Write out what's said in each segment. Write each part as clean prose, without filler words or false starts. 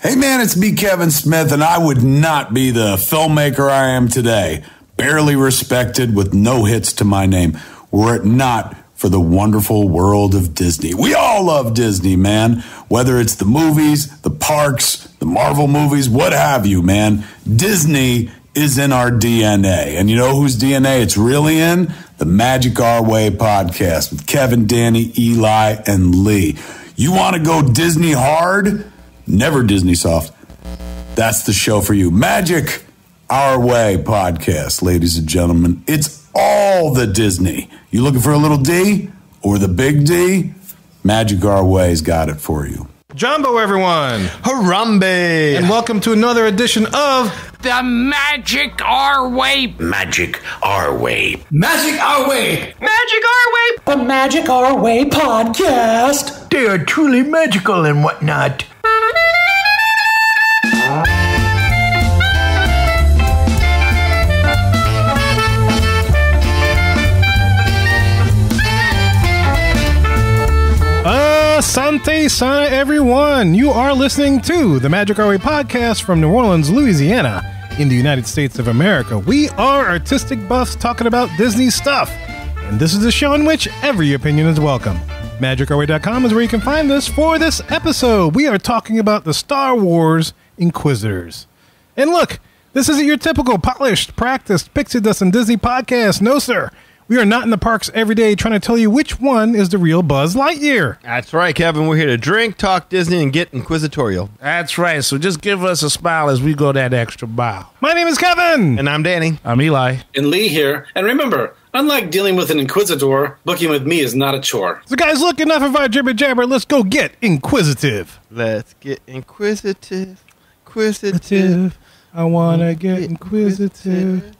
Hey man, it's me, Kevin Smith, and I would not be the filmmaker I am today. Barely respected with no hits to my name, were it not for the wonderful world of Disney. We all love Disney, man. Whether it's the movies, the parks, the Marvel movies, what have you, man. Disney is in our DNA. And you know whose DNA it's really in? The Magic Our Way podcast with Kevin, Danny, Eli, and Lee. You want to go Disney hard? Never Disney soft. That's the show for you. Magic Our Way podcast, ladies and gentlemen. It's all the Disney. You looking for a little D or the big D? Magic Our Way's got it for you. Jumbo, everyone. Harambe. And welcome to another edition of The Magic Our Way. Magic Our Way. Magic Our Way. Magic Our Way. The Magic Our Way podcast. They are truly magical and whatnot. Asante Sana, everyone. You are listening to the Magic Our Way podcast from New Orleans, Louisiana, in the United States of America. We are artistic buffs talking about Disney stuff, and this is a show in which every opinion is welcome. MagicOurWay.com is where you can find us for this episode. We are talking about the Star Wars Inquisitors. And look, this isn't your typical polished, practiced, pixie dust and Disney podcast. No, sir. We are not in the parks every day trying to tell you which one is the real Buzz Lightyear. That's right, Kevin. We're here to drink, talk Disney, and get inquisitorial. That's right. So just give us a smile as we go that extra mile. My name is Kevin. And I'm Danny. I'm Eli. And Lee here. And remember, unlike dealing with an inquisitor, booking with me is not a chore. So guys, look, enough of our jibber jabber. Let's go get inquisitive. Let's get inquisitive. Inquisitive. I want to get inquisitive.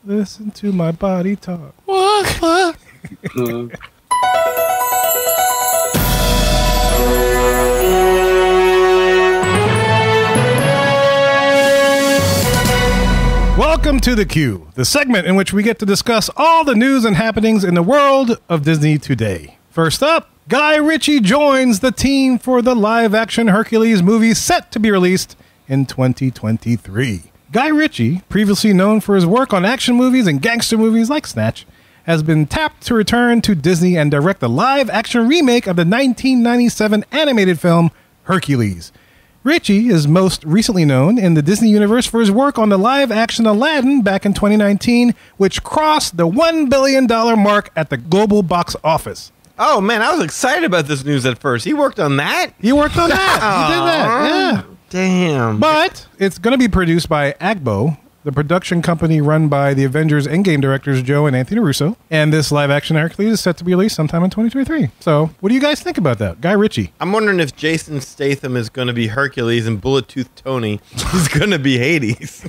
Listen to my body talk. What? Welcome to The Queue, the segment in which we get to discuss all the news and happenings in the world of Disney today. First up, Guy Ritchie joins the team for the live-action Hercules movie set to be released in 2023. Guy Ritchie, previously known for his work on action movies and gangster movies like Snatch, has been tapped to return to Disney and direct a live-action remake of the 1997 animated film Hercules. Ritchie is most recently known in the Disney universe for his work on the live-action Aladdin back in 2019, which crossed the $1 billion mark at the global box office. Oh, man, I was excited about this news at first. He worked on that? He worked on that. He did that, yeah. Damn. But it's going to be produced by Agbo, the production company run by the Avengers Endgame directors Joe and Anthony Russo. And this live-action Hercules is set to be released sometime in 2023. So what do you guys think about that? Guy Ritchie. I'm wondering if Jason Statham is going to be Hercules and Bullet-Toothed Tony is going to be Hades.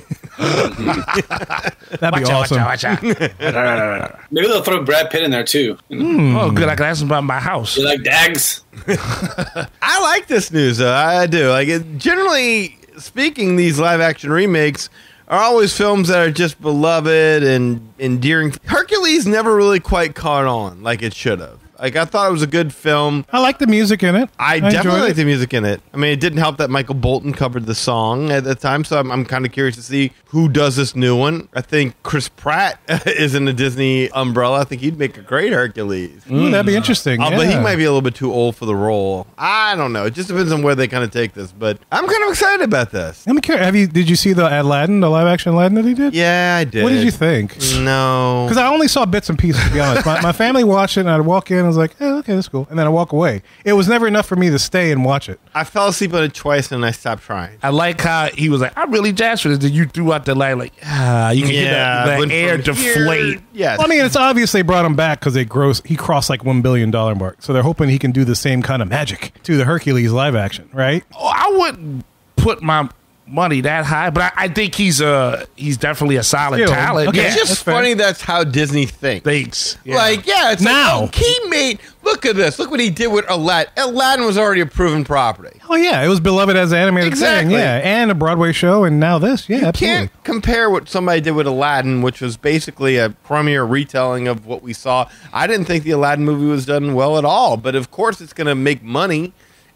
That'd be awesome. Watch out. Maybe they'll throw Brad Pitt in there, too. Oh, good. I can ask him about my house. You like Dags? I like this news, though. I do. Generally speaking, these live-action remakes are always films that are just beloved and endearing. Hercules never really quite caught on like it should have. I thought it was a good film. I like the music in it. I definitely like the music in it. I mean, it didn't help that Michael Bolton covered the song at the time, so I'm kind of curious to see who does this new one. I think Chris Pratt is in the Disney umbrella. I think he'd make a great Hercules. That'd be interesting. But he might be a little bit too old for the role. I don't know. It just depends on where they kind of take this, but I'm kind of excited about this. I'm curious. Did you see the Aladdin, the live-action Aladdin that he did? Yeah, I did. What did you think? No. Because I only saw bits and pieces, to be honest. My family watched it, and I'd walk in, and I was like, oh, okay, that's cool. And then I walk away. It was never enough for me to stay and watch it. I fell asleep on it twice, and I stopped trying. I like how he was like, I'm really jazzed for this. Then you threw out the line like, you can hear that air deflate. Yes. Well, I mean, it's obvious they brought him back because he crossed like $1 billion mark. So they're hoping he can do the same kind of magic to the Hercules live action, right? Oh, I wouldn't put my money that high, but I think he's definitely a solid talent. Okay, it's just funny that's how Disney thinks. Yeah. It's now. like, he made, look at this. Look what he did with Aladdin. Aladdin was already a proven property. Oh, yeah. It was beloved as an animated thing. Yeah. And a Broadway show, and now this. Yeah, absolutely. Can't compare what somebody did with Aladdin, which was basically a premiere retelling of what we saw. I didn't think the Aladdin movie was done well at all, but of course it's going to make money.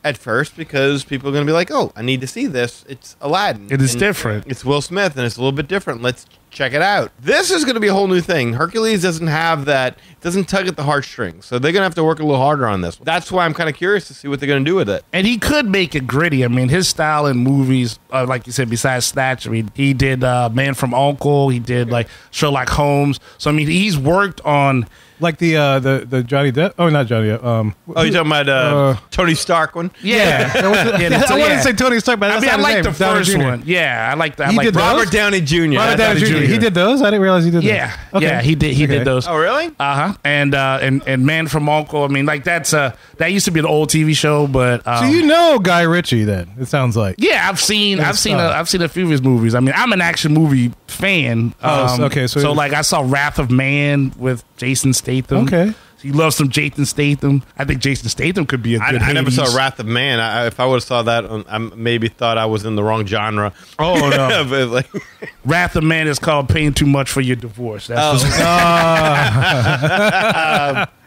at first because people are going to be like, oh, I need to see this. It's Aladdin. It is different. It's Will Smith, and it's a little bit different. Let's check it out. This is going to be a whole new thing. Hercules doesn't have that, doesn't tug at the heartstrings. So they're going to have to work a little harder on this. That's why I'm kind of curious to see what they're going to do with it. And he could make it gritty. I mean, his style in movies, like you said, besides Snatch, I mean, he did Man from U.N.C.L.E., he did like Sherlock Holmes. So, I mean, he's worked on... Like the Johnny Depp? Oh, not Johnny Depp. Oh, you're talking about Tony Stark one? Yeah. I wanted to say Tony Stark, but that's I not like his the name. Downey first Jr. one. Yeah, I like that. He I like did Robert Downey Jr. Robert Downey Jr. He did those? I didn't realize he did those. Yeah. Okay. Yeah, he did those. Oh, really? Uh-huh. And Man from U.N.C.L.E., I mean, like that used to be an old TV show, but So you know Guy Ritchie then, it sounds like. yeah, I've seen a few of his movies. I mean, I'm an action movie fan. Okay, so like I saw Wrath of Man with Jason Statham. Okay. You love some Jason Statham. I think Jason Statham could be a good I never Hades. saw Wrath of Man. If I would have saw that, I maybe thought I was in the wrong genre. Oh, no. But, like, Wrath of Man is called Paying Too Much for Your Divorce. That's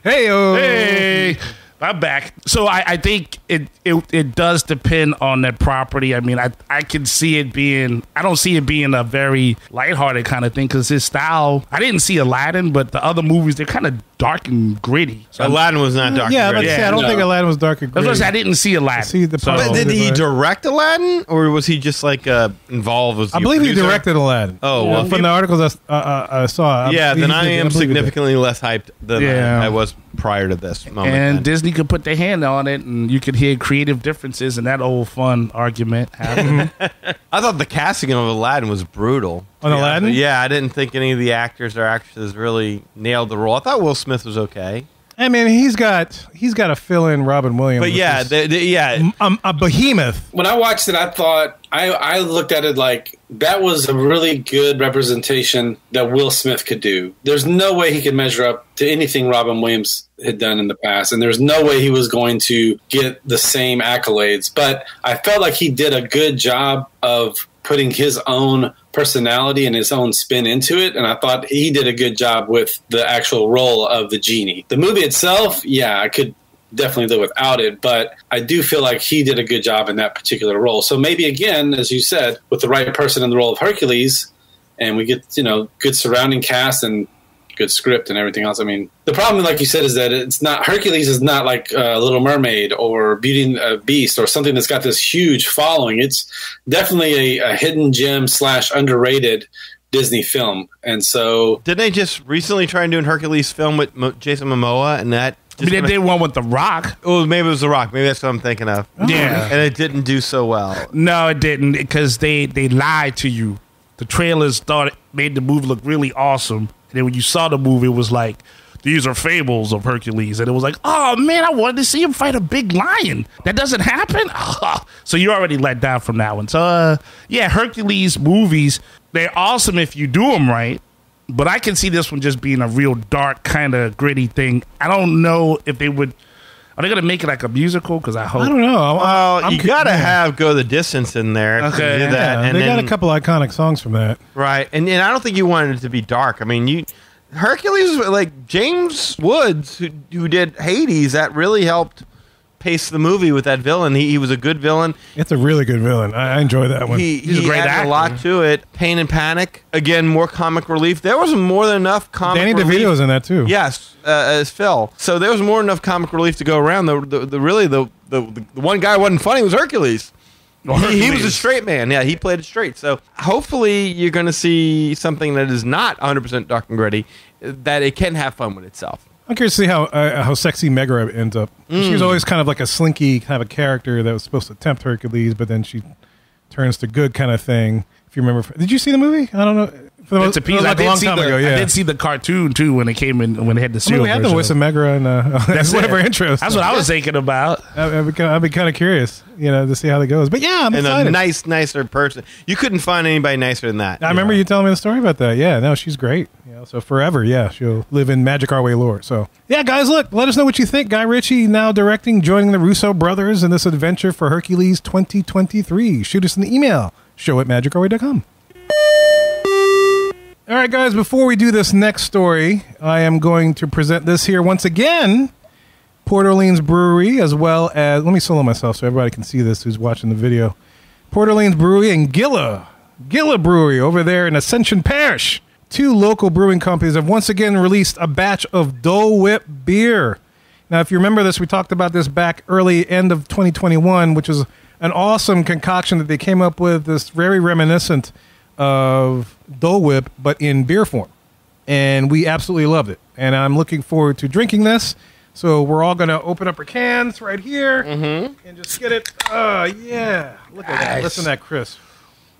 Hey, I'm back. So I think it does depend on that property. I mean, I can see it being, I don't see it being a very lighthearted kind of thing because his style, I didn't see Aladdin, but the other movies, they're kind of dark and gritty. So Aladdin was not dark. Yeah, and but gritty. I don't think Aladdin was dark and That's what I gritty. said, I didn't see Aladdin. See the So- problem. But did he direct Aladdin, or was he just like involved? Was I believe he directed Aladdin. Oh, well, from the articles I saw. Yeah, then I am believe he did. significantly less hyped than Yeah. I was prior to this moment. And then. Disney could put their hand on it, and you could hear creative differences, and that old fun argument happened. I thought the casting of Aladdin was brutal. On Aladdin? Yeah, I didn't think any of the actors or actresses really nailed the role. I thought Will Smith was okay. I mean, he's got to fill in Robin Williams. But yeah, which is yeah. a behemoth. When I watched it, I thought I looked at it like that was a really good representation that Will Smith could do. There's no way he could measure up to anything Robin Williams had done in the past, and there's no way he was going to get the same accolades. But I felt like he did a good job of putting his own personality and his own spin into it, and I thought he did a good job with the actual role of the genie. The movie itself, yeah, I could definitely live without it, but I do feel like he did a good job in that particular role. So maybe again, as you said, with the right person in the role of Hercules, and we get, good surrounding cast and good script and everything else. I mean, the problem, like you said, is that it's not, Hercules is not like Little Mermaid or Beauty and the Beast or something that's got this huge following. It's definitely a hidden gem / underrated Disney film. And so, Didn't they just recently try and do a Hercules film with Jason Momoa, and that? They did one with The Rock. Oh, maybe it was The Rock. Maybe that's what I'm thinking of. Yeah. And it didn't do so well. No, it didn't, because they lied to you. The trailers made the movie look really awesome. And then when you saw the movie, it was like, these are fables of Hercules. And it was like, oh, man, I wanted to see him fight a big lion. That doesn't happen? So you're already let down from that one. So, yeah, Hercules movies, they're awesome if you do them right. But I can see this one just being a real dark, kind of gritty thing. I don't know if they would... Are they going to make it like a musical? Because I hope... I don't know. Well, you got to have Go the Distance in there to Okay. do that. Yeah, and they then, got a couple iconic songs from that. Right. And I don't think you wanted it to be dark. I mean, Hercules, like James Woods, who did Hades, that really helped pace the movie with that villain. He was a good villain. It's a really good villain. I enjoy that one. He's a great added actor. a lot to it. Pain and Panic. Again, more comic relief. There was more than enough comic Danny relief. DeVito's in that too. Yes, as Phil. So there was more than enough comic relief to go around. The one guy who wasn't funny was Hercules. He was a straight man. Yeah, he played it straight. So hopefully you're going to see something that is not 100% dark and gritty, that it can have fun with itself. I'm curious to see how sexy Megra ends up. She was always kind of like a slinky kind of a character that was supposed to tempt Hercules, but then she turns to good kind of thing. If you remember, did you see the movie? I don't know. It's a piece. Like I a long time ago. Yeah, I did see the cartoon too when it came in, when they had the I serial mean, we had the voice of Megra and That's one of it. her intros. That's what I was thinking about. I'd be kind of curious, to see how that goes. But yeah, I'm And excited. a nicer person. You couldn't find anybody nicer than that. I remember you telling me the story about that. Yeah, no, she's great. So forever, yeah, she'll live in Magic Our Way lore. So yeah, guys, look, let us know what you think. Guy Ritchie now directing, joining the Russo brothers in this adventure for Hercules 2023. Shoot us an email, show@magicourway.com. All right, guys, before we do this next story, I am going to present this here once again Port Orleans Brewery, as well as, let me solo myself so everybody can see this who's watching the video. Port Orleans Brewery and Gila Brewery over there in Ascension Parish. 2 local brewing companies have once again released a batch of Dole Whip beer. Now, if you remember this, we talked about this back end of 2021, which was an awesome concoction that they came up with, this very reminiscent of Dole Whip, but in beer form. And we absolutely loved it. And I'm looking forward to drinking this. So we're all going to open up our cans right here and just get it. Yeah. Look at that. Listen to that crisp.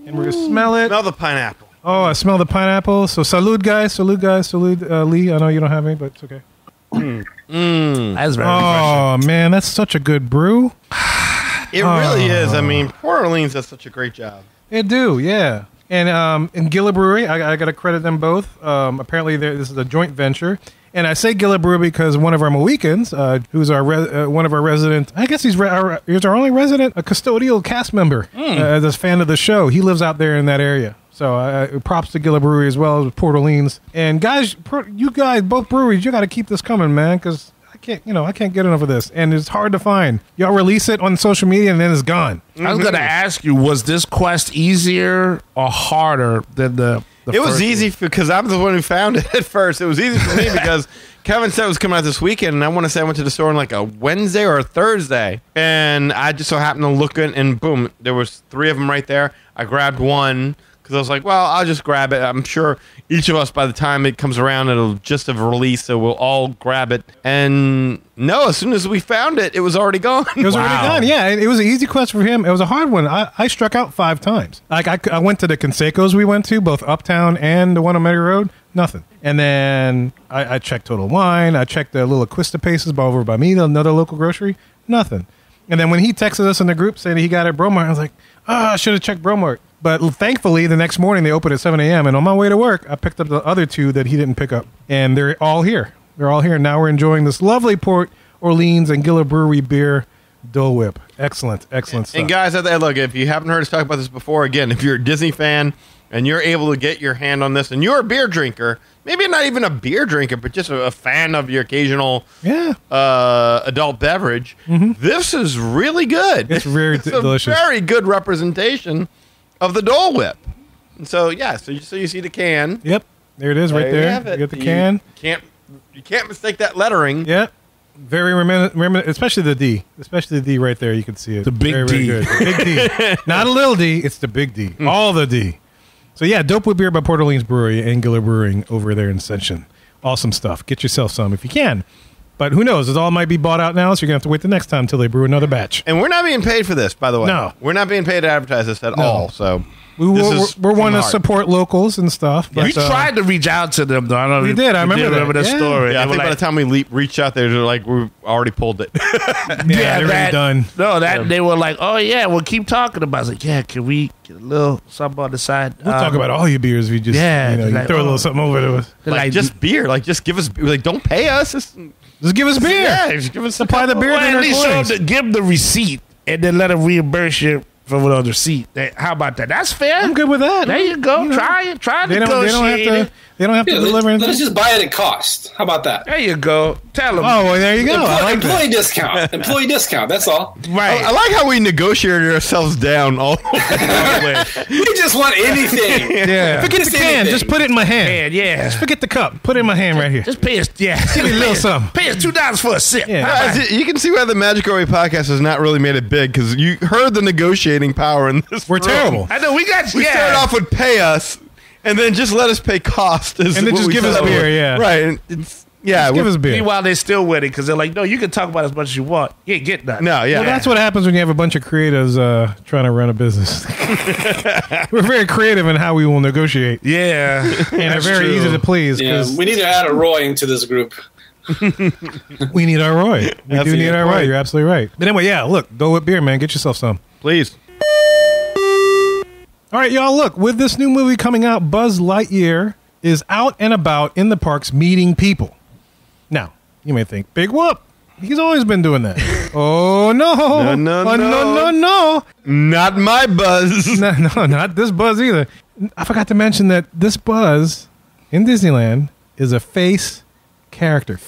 And we're going to smell it. Smell the pineapple. Oh, I smell the pineapple. So salud, guys. Salud, guys. Salud, Lee. I know you don't have any, but it's okay. That's very Oh, refreshing. man. That's such a good brew. It really is. I mean, Port Orleans does such a great job. They do, yeah. And in Gila Brewery, I got to credit them both. Apparently, this is a joint venture. And I say Gila Brewery because one of our Mohicans, who's one of our resident, I guess he's our only resident, a custodial cast member, as a fan of the show. He lives out there in that area. So props to Gila Brewery as well as Port Orleans. And guys, you guys, both breweries, you got to keep this coming, man, because I can't get enough of this. And it's hard to find. Y'all release it on social media and then it's gone. I was going to ask you, was this quest easier or harder than the It was first easy because I'm the one who found it at first. It was easy for me because Kevin said it was coming out this weekend, and I want to say I went to the store on like a Wednesday or a Thursday, and I just so happened to look in, and boom, there was 3 of them right there. I grabbed one because I was like, well, I'll just grab it. I'm sure each of us, by the time it comes around, it'll just have released, so we'll all grab it. And no, as soon as we found it, it was already gone. It was already gone. Yeah, it was an easy quest for him. It was a hard one. I struck out 5 times. Like I went to the Consecos we went to, both Uptown and the one on Metairie Road. Nothing. And then I checked Total Wine. I checked the little Quista Paces over by me, another local grocery. Nothing. And then when he texted us in the group saying he got it at Bromart, I was like, I should have checked Bromart. But thankfully, the next morning they opened at 7 a.m. And on my way to work, I picked up the other 2 that he didn't pick up. And they're all here. They're all here. Now we're enjoying this lovely Port Orleans and Gila Brewery beer, Dole Whip. Excellent stuff. And guys, look, if you haven't heard us talk about this before, again, if you're a Disney fan and you're able to get your hand on this and you're a beer drinker, maybe not even a beer drinker, but just a fan of your occasional adult beverage, this is really good. It's very delicious. A very good representation of the Dole Whip. And so, so you see the can. Yep. There it is right there. You get the can. You can't mistake that lettering. Yep. Very especially the D. Especially the D right there. You can see it. The big very, D. Very good. The big D. Not a little D. It's the big D. All the D. So, yeah, Dope Whip Beer by Port Orleans Brewery and Gila Brewing over there in Ascension. Awesome stuff. Get yourself some if you can. But who knows? It all might be bought out now, so you're going to have to wait the next time until they brew another batch. And we're not being paid for this, by the way. No. We're not being paid to advertise this at all. So we're one to support locals and stuff. But, We tried to reach out to them, though. I know we did. I remember that. story. Yeah, I They think were by the time we reached out there, they're like, we already pulled it. they're already done. No, they were like, oh, yeah, we'll keep talking about it. I was like, yeah, can we get a little something on the side? We'll talk about all your beers if you just you like, throw a little something over to us. Like, just beer. Like, just give us, like, don't pay us. Just give us beer. Yeah, just give us supply the beer. Well, at least show them give them the receipt and then let them reimburse you for the receipt. How about that? That's fair. I'm good with that. There you go. Try it. They don't have to deliver anything. Let's just buy it at cost. How about that? There you go. Tell them. Oh, well, there you go. Employee discount. Employee discount. That's all. Right. I like how we negotiated ourselves down all the way. We just want anything. Yeah. Forget the can. Just put it in my hand. Yeah. Just forget the cup. Put it in my hand right here. Just pay us. Yeah. Give me a little something. Pay us $2 for a sip. Yeah. Guys, you can see why the Magic Our Way podcast has not really made it big, because you heard the negotiating power in this. We're terrible. I know. We started off with pay us, and then just let us pay cost. And then just give us beer, yeah. Right. Give us beer. Meanwhile, they're still winning because they're like, no, you can talk about as much as you want. You ain't getting that. No, yeah. Well, that's what happens when you have a bunch of creatives trying to run a business. We're very creative in how we will negotiate. Yeah. And they're very easy to please. Yeah, we need to add a Roy into this group. We need our Roy. We do need our Roy. You're absolutely right. But anyway, yeah, look, Dole Whip beer, man. Get yourself some. Please. All right, y'all, look, with this new movie coming out, Buzz Lightyear is out and about in the parks meeting people. Now, you may think, big whoop. He's always been doing that. Oh, no. No. Not my Buzz. No, not this Buzz either. I forgot to mention that this Buzz in Disneyland is a face character.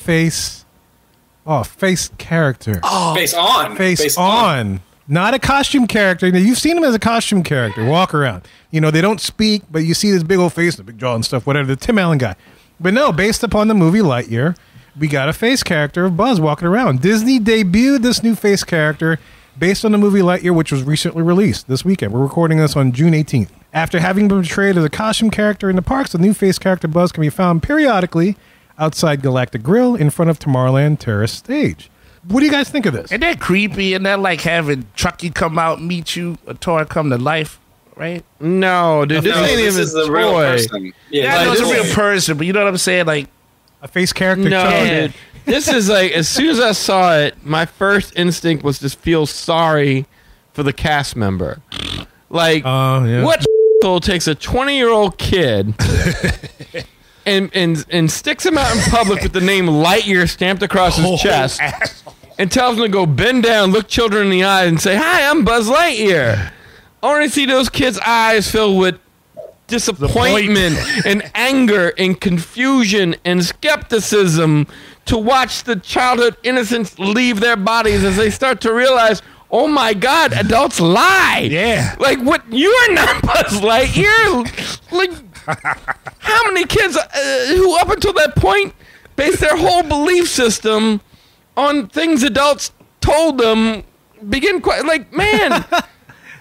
Oh, face character. Oh, face on. Face on. Not a costume character. You've seen him as a costume character. Walk around. You know, they don't speak, but you see this big old face, the big jaw and stuff, whatever. The Tim Allen guy. But no, based upon the movie Lightyear, we got a face character of Buzz walking around. Disney debuted this new face character based on the movie Lightyear, which was recently released this weekend. We're recording this on June 18th. After having been portrayed as a costume character in the parks, the new face character Buzz can be found periodically outside Galactic Grill in front of Tomorrowland Terrace stage. What do you guys think of this? And that creepy, and that like having Chucky come out and meet you, a toy come to life, right? No, dude, this ain't even is a real person. Yeah, I know it's a real person, but you know what I'm saying? Like a face character. No, dude. This is like, as soon as I saw it, my first instinct was to feel sorry for the cast member. Like, what takes a 20-year-old kid and sticks him out in public with the name Lightyear stamped across his chest and tells him to go bend down, look children in the eye, and say, "Hi, I'm Buzz Lightyear." I want to see those kids' eyes filled with disappointment and anger and confusion and skepticism to watch the childhood innocence leave their bodies as they start to realize, oh my God, adults lie. Yeah. Like, what? You are not Buzz Lightyear. Like, how many kids who up until that point based their whole belief system on things adults told them begin quite, like, man,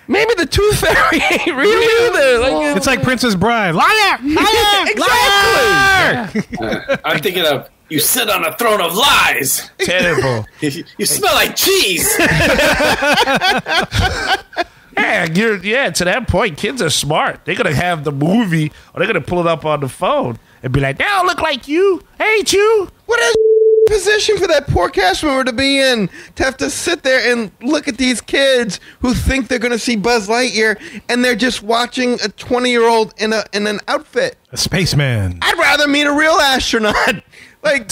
maybe the Tooth Fairy ain't really either. Like, it's like Princess Bride. Liar! Liar! Exactly. Liar! I'm thinking of, you sit on a throne of lies. terrible. You smell like cheese. Yeah, to that point, kids are smart. They're gonna have the movie, or they're gonna pull it up on the phone and be like, "They don't look like you. Ain't you?" What a position for that poor cast member to be in, to have to sit there and look at these kids who think they're going to see Buzz Lightyear, and they're just watching a 20-year-old in an outfit. A spaceman. I'd rather meet a real astronaut. Like,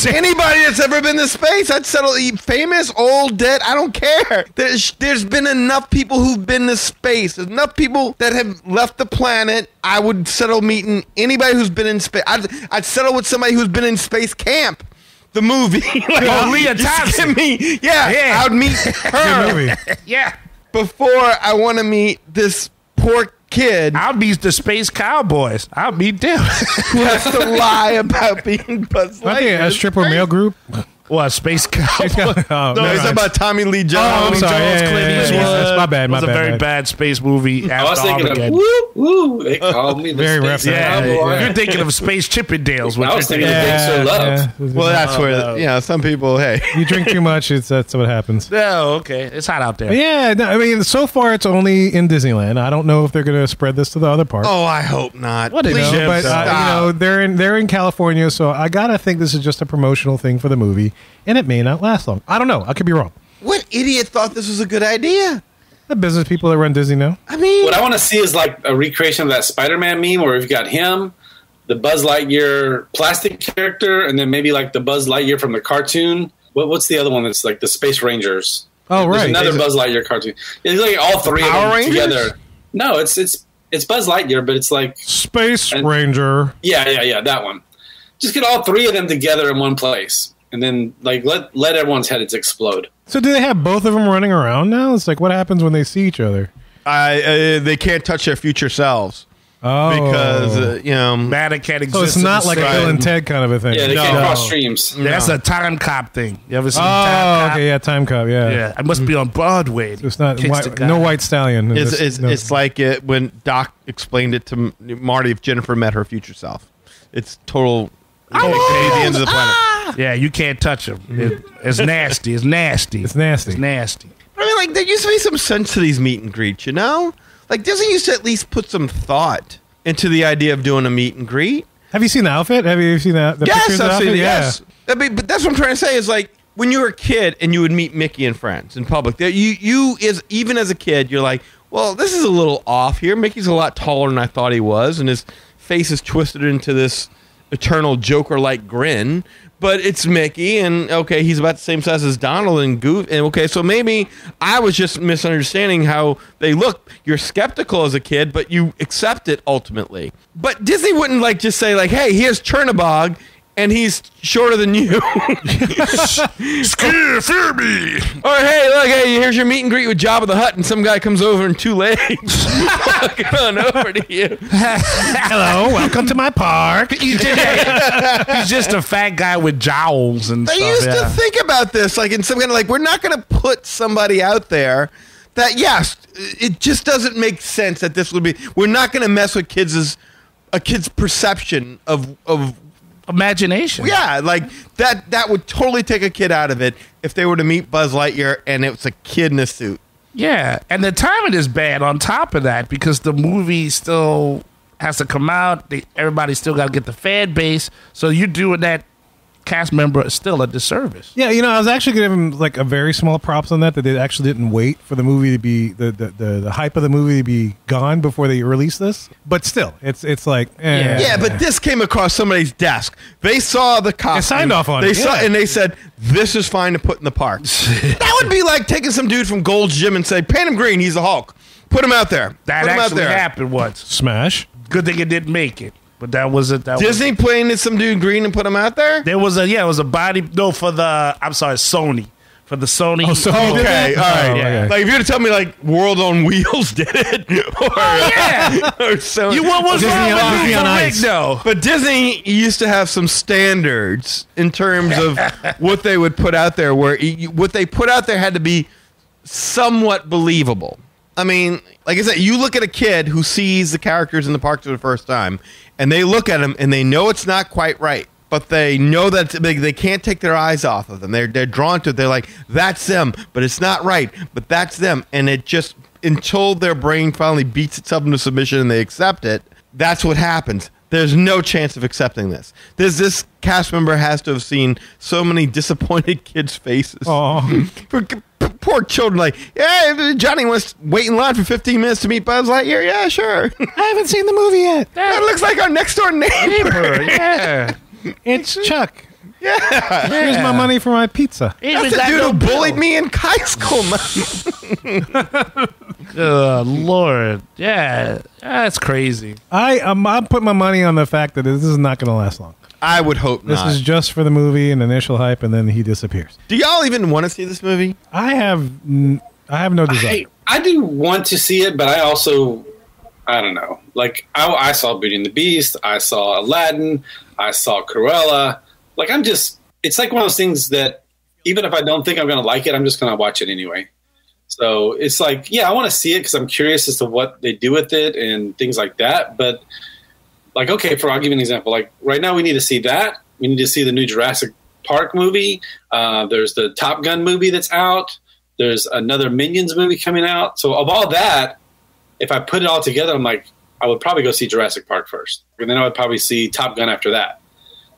anybody that's ever been to space, I'd settle. Famous, old, dead, I don't care. There's been enough people who've been to space. There's enough people that have left the planet. I would settle meeting anybody who's been in space. I'd settle with somebody who's been in Space Camp, the movie. Like, Leah Thompson. I would meet her. Good movie. Yeah. Before I want to meet this poor kid I'll meet the Space Cowboys. I'll meet them. who has to lie about being Buzz I think Lightyear. a stripper male group. What, Space Cowboys? Oh, No, never it's mind. about Tommy Lee Jones. Oh, I'm sorry. Jones, Yeah, Clint yeah, Eastwood. yeah. That's my bad. It My was a bad. very my bad. bad space movie. I was thinking of Armageddon. woo woo. They called me the Very Space reference. Cowboy. You're thinking of Space Chippendales. I was thinking of Gangster Love. Well, that's where, some people, hey. You drink too much, that's what happens. No, okay. It's hot out there. But yeah, no, I mean, so far it's only in Disneyland. I don't know if they're going to spread this to the other parks. Oh, I hope not. What Please, You know, but stop. they're in California, so I gotta think this is just a promotional thing for the movie, and it may not last long. I don't know. I could be wrong. What idiot thought this was a good idea? The business people that run Disney know. I mean, What I want to see is like a recreation of that Spider-Man meme where we've got him, the Buzz Lightyear plastic character, and then maybe like the Buzz Lightyear from the cartoon. What's the other one that's like the Space Rangers? Oh, There's right. another Buzz Lightyear cartoon. It's like all three of Power them Rangers? together. No, it's Buzz Lightyear, but it's like Space Ranger. yeah, that one. Just get all three of them together in one place, and then like let everyone's heads explode. So do they have both of them running around now? It's like, what happens when they see each other? they can't touch their future selves Oh, because, Matter can't exist. so it's in not the like a same- Bill and Ted kind of a thing. Yeah, they No. can't cross streams. That's a time cop thing. You ever seen time Oh, cop? okay, yeah, Time Cop, yeah. Yeah, I must be on Broadway. So it's not Kicks the guy. no White Stallion. it's like it when Doc explained it to Marty if Jennifer met her future self. It's total the ends of the planet. Yeah, you can't touch him. It's nasty. It's nasty. It's nasty. It's nasty. I mean, like, there used to be some sense to these meet and greets, you know? Like, Disney used to at least put some thought into the idea of doing a meet and greet. Have you seen the outfit? Have you seen the pictures Yes, of the I've outfit? seen it, Yeah. yes. But that's what I'm trying to say is, like, when you were a kid and you would meet Mickey and friends in public, even as a kid, you're like, well, this is a little off here. Mickey's a lot taller than I thought he was, and his face is twisted into this eternal Joker-like grin. But it's Mickey, and okay, he's about the same size as Donald and Goof, and okay, so maybe I was just misunderstanding how they look. You're skeptical as a kid, but you accept it ultimately. But Disney wouldn't like just say like, "Hey, here's Chernabog and he's shorter than you. Fear me. Or hey, look, here's your meet and greet with Jabba the Hutt, and some guy comes over in 2 legs, walking on over to you. Hello, welcome to my park. He's just a fat guy with jowls and I stuff. used to think about this, like in some kind of like, we're not going to put somebody out there that, yes, it just doesn't make sense that this would be. We're not going to mess with a kid's perception of imagination. Yeah, like that would totally take a kid out of it if they were to meet Buzz Lightyear and it was a kid in a suit. Yeah, and the timing is bad on top of that because the movie still has to come out. Everybody still got to get the fan base. So you doing that cast member is still a disservice. Yeah, I was actually giving him like a very small props on that they actually didn't wait for the movie to be the hype of the movie to be gone before they released this. But still, it's like yeah, but this came across somebody's desk. They saw the costume. They signed off on it. They saw and they said this is fine to put in the park. That would be like taking some dude from Gold's Gym and say, paint him green. He's the Hulk. Put him out there. That put him actually out there. happened once. Smash. Good thing it didn't make it. But that was it. Disney painted some dude green and put him out there? There was it was a body. No, Sony. For the Sony. Oh, Sony did okay, that? all right. Oh, okay. Like if you were to tell me like World on Wheels did it, or Sony. What was Disney wrong on- with Disney on Rick, Ice. though? But Disney used to have some standards in terms of what they would put out there, where what they put out there had to be somewhat believable. I mean, like I said, you look at a kid who sees the characters in the park for the first time, and they look at them and they know it's not quite right, but they know that they can't take their eyes off of them. They're drawn to it. They're like, that's them, but it's not right, but that's them. And it just, until their brain finally beats itself into submission and they accept it, that's what happens. There's no chance of accepting this. This cast member has to have seen so many disappointed kids' faces. Oh. Poor children, like, yeah, Johnny wants to wait in line for 15 minutes to meet Buzz Lightyear. Yeah, sure. I haven't seen the movie yet. That looks like our next door neighbor. Yeah. It's Chuck. Yeah. Here's my money for my pizza. That's the dude who bullied me in high school. Good Lord. Yeah. That's crazy. I'm putting my money on the fact that this is not going to last long. I would hope This not. is just for the movie and initial hype, and then he disappears. Do y'all even want to see this movie? I have no desire. I do want to see it, but I don't know. Like, I saw Beauty and the Beast. I saw Aladdin. I saw Cruella. Like, it's like one of those things that even if I don't think I'm going to like it, I'm just going to watch it anyway. So it's like, yeah, I want to see it because I'm curious as to what they do with it and things like that. But like, okay, I'll give you an example. Like right now we need to see that. We need to see the new Jurassic Park movie. There's the Top Gun movie that's out. There's another Minions movie coming out. So of all that, if I put it all together, I'm like, I would probably go see Jurassic Park first. And then I would probably see Top Gun after that.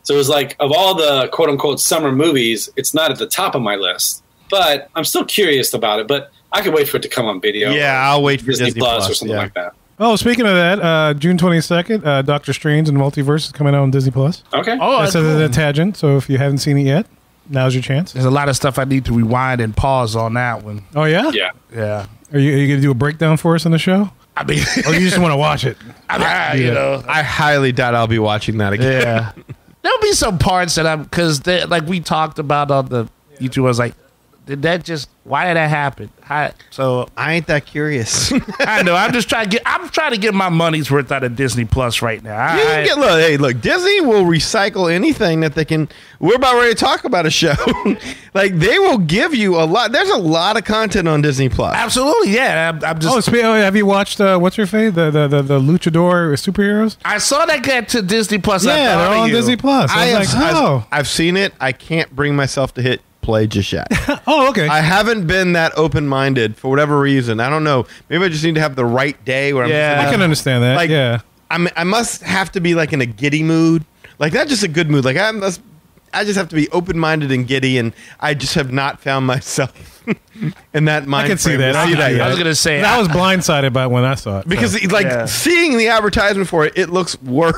So it was like, of all the quote unquote summer movies, it's not at the top of my list, but I'm still curious about it. But I could wait for it to come on video. Yeah, I'll wait for Disney Plus or something like that. Oh, speaking of that, June 22nd, Doctor Strange and the Multiverse is coming out on Disney Plus. Okay. Oh, That's cool. a tangent, so if you haven't seen it yet, now's your chance. There's a lot of stuff I need to rewind and pause on that one. Oh, yeah? Yeah. Yeah. Are you going to do a breakdown for us on the show? I mean, Or you just want to watch it? you know. I highly doubt I'll be watching that again. Yeah. There'll be some parts that because like we talked about on the YouTube, I was like, why did that happen? So I ain't that curious. I know. I'm trying to get my money's worth out of Disney Plus right now. Look, Disney will recycle anything that they can. We're about ready to talk about a show. Like they will give you a lot. There's a lot of content on Disney Plus. Absolutely, yeah. I'm just. Have you watched what's her face? The luchador superheroes? I saw that get to Disney Plus. Yeah, they're on Disney Plus. I've seen it. I can't bring myself to hit play just yet. Oh, okay. I haven't been that open-minded for whatever reason. I don't know. Maybe I just need to have the right day where I can understand that. Like, yeah. I must have to be like in a giddy mood. Like not just a good mood. Like I just have to be open-minded and giddy, and I just have not found myself in that mind. I can see frame that. to I was gonna say I was blindsided by it when I saw it. because seeing the advertisement for it looks worse.